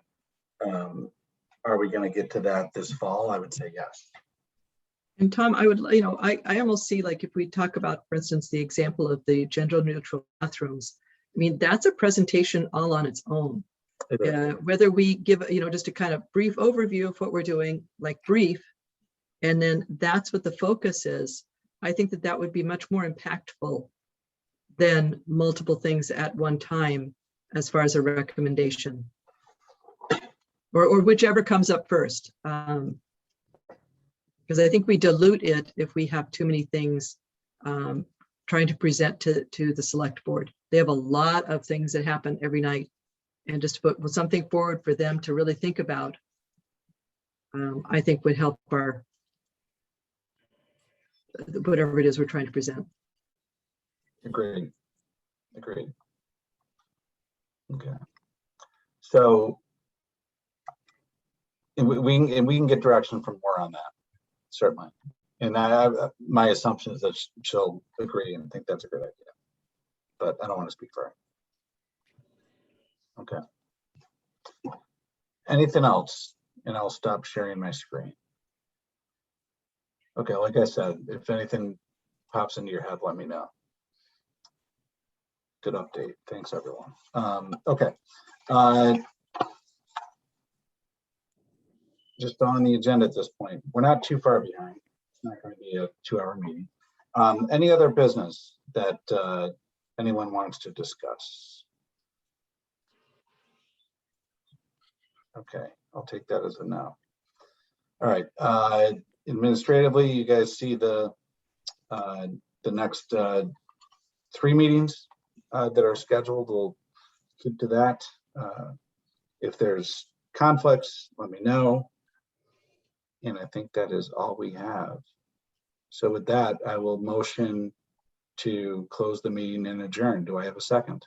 are we going to get to that this fall? I would say yes. And Tom, I would, I almost see, like, if we talk about, for instance, the example of the gender neutral bathrooms, I mean, that's a presentation all on its own. Whether we give, just a kind of brief overview of what we're doing, like brief, and then that's what the focus is. I think that would be much more impactful than multiple things at one time as far as a recommendation, or whichever comes up first. Because I think we dilute it if we have too many things trying to present to the select board. They have a lot of things that happen every night, and just to put something forward for them to really think about, I think would help our, whatever it is we're trying to present. Agreed. Okay. So, and we can get direction from more on that, certainly. And my assumption is that she'll agree and think that's a good idea, but I don't want to speak for her. Okay. Anything else? And I'll stop sharing my screen. Okay, like I said, if anything pops into your head, let me know. Good update. Thanks, everyone. Okay. Just on the agenda at this point, we're not too far behind. It's not going to be a 2-hour meeting. Any other business that anyone wants to discuss? Okay, I'll take that as a no. All right. Administratively, you guys see the next 3 meetings that are scheduled. We'll keep to that. If there's conflicts, let me know. And I think that is all we have. So with that, I will motion to close the meeting and adjourn. Do I have a second?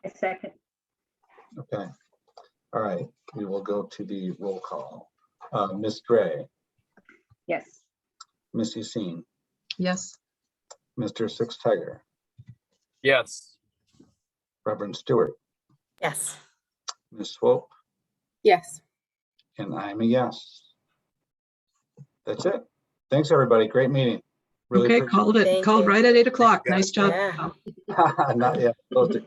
A second. Okay. All right. We will go to the roll call. Ms. Gray, Yes. Ms. Yassine, Yes. Mr. Six Tiger, Yes. Reverend Stewart, Yes. Ms. Swope, Yes. and I'm a yes. That's it. Thanks, everybody. Great meeting. Really Okay, appreciate called it, Thank called you. right at 8 o'clock. Yeah. Nice job. Yeah. it. Not yet. Close to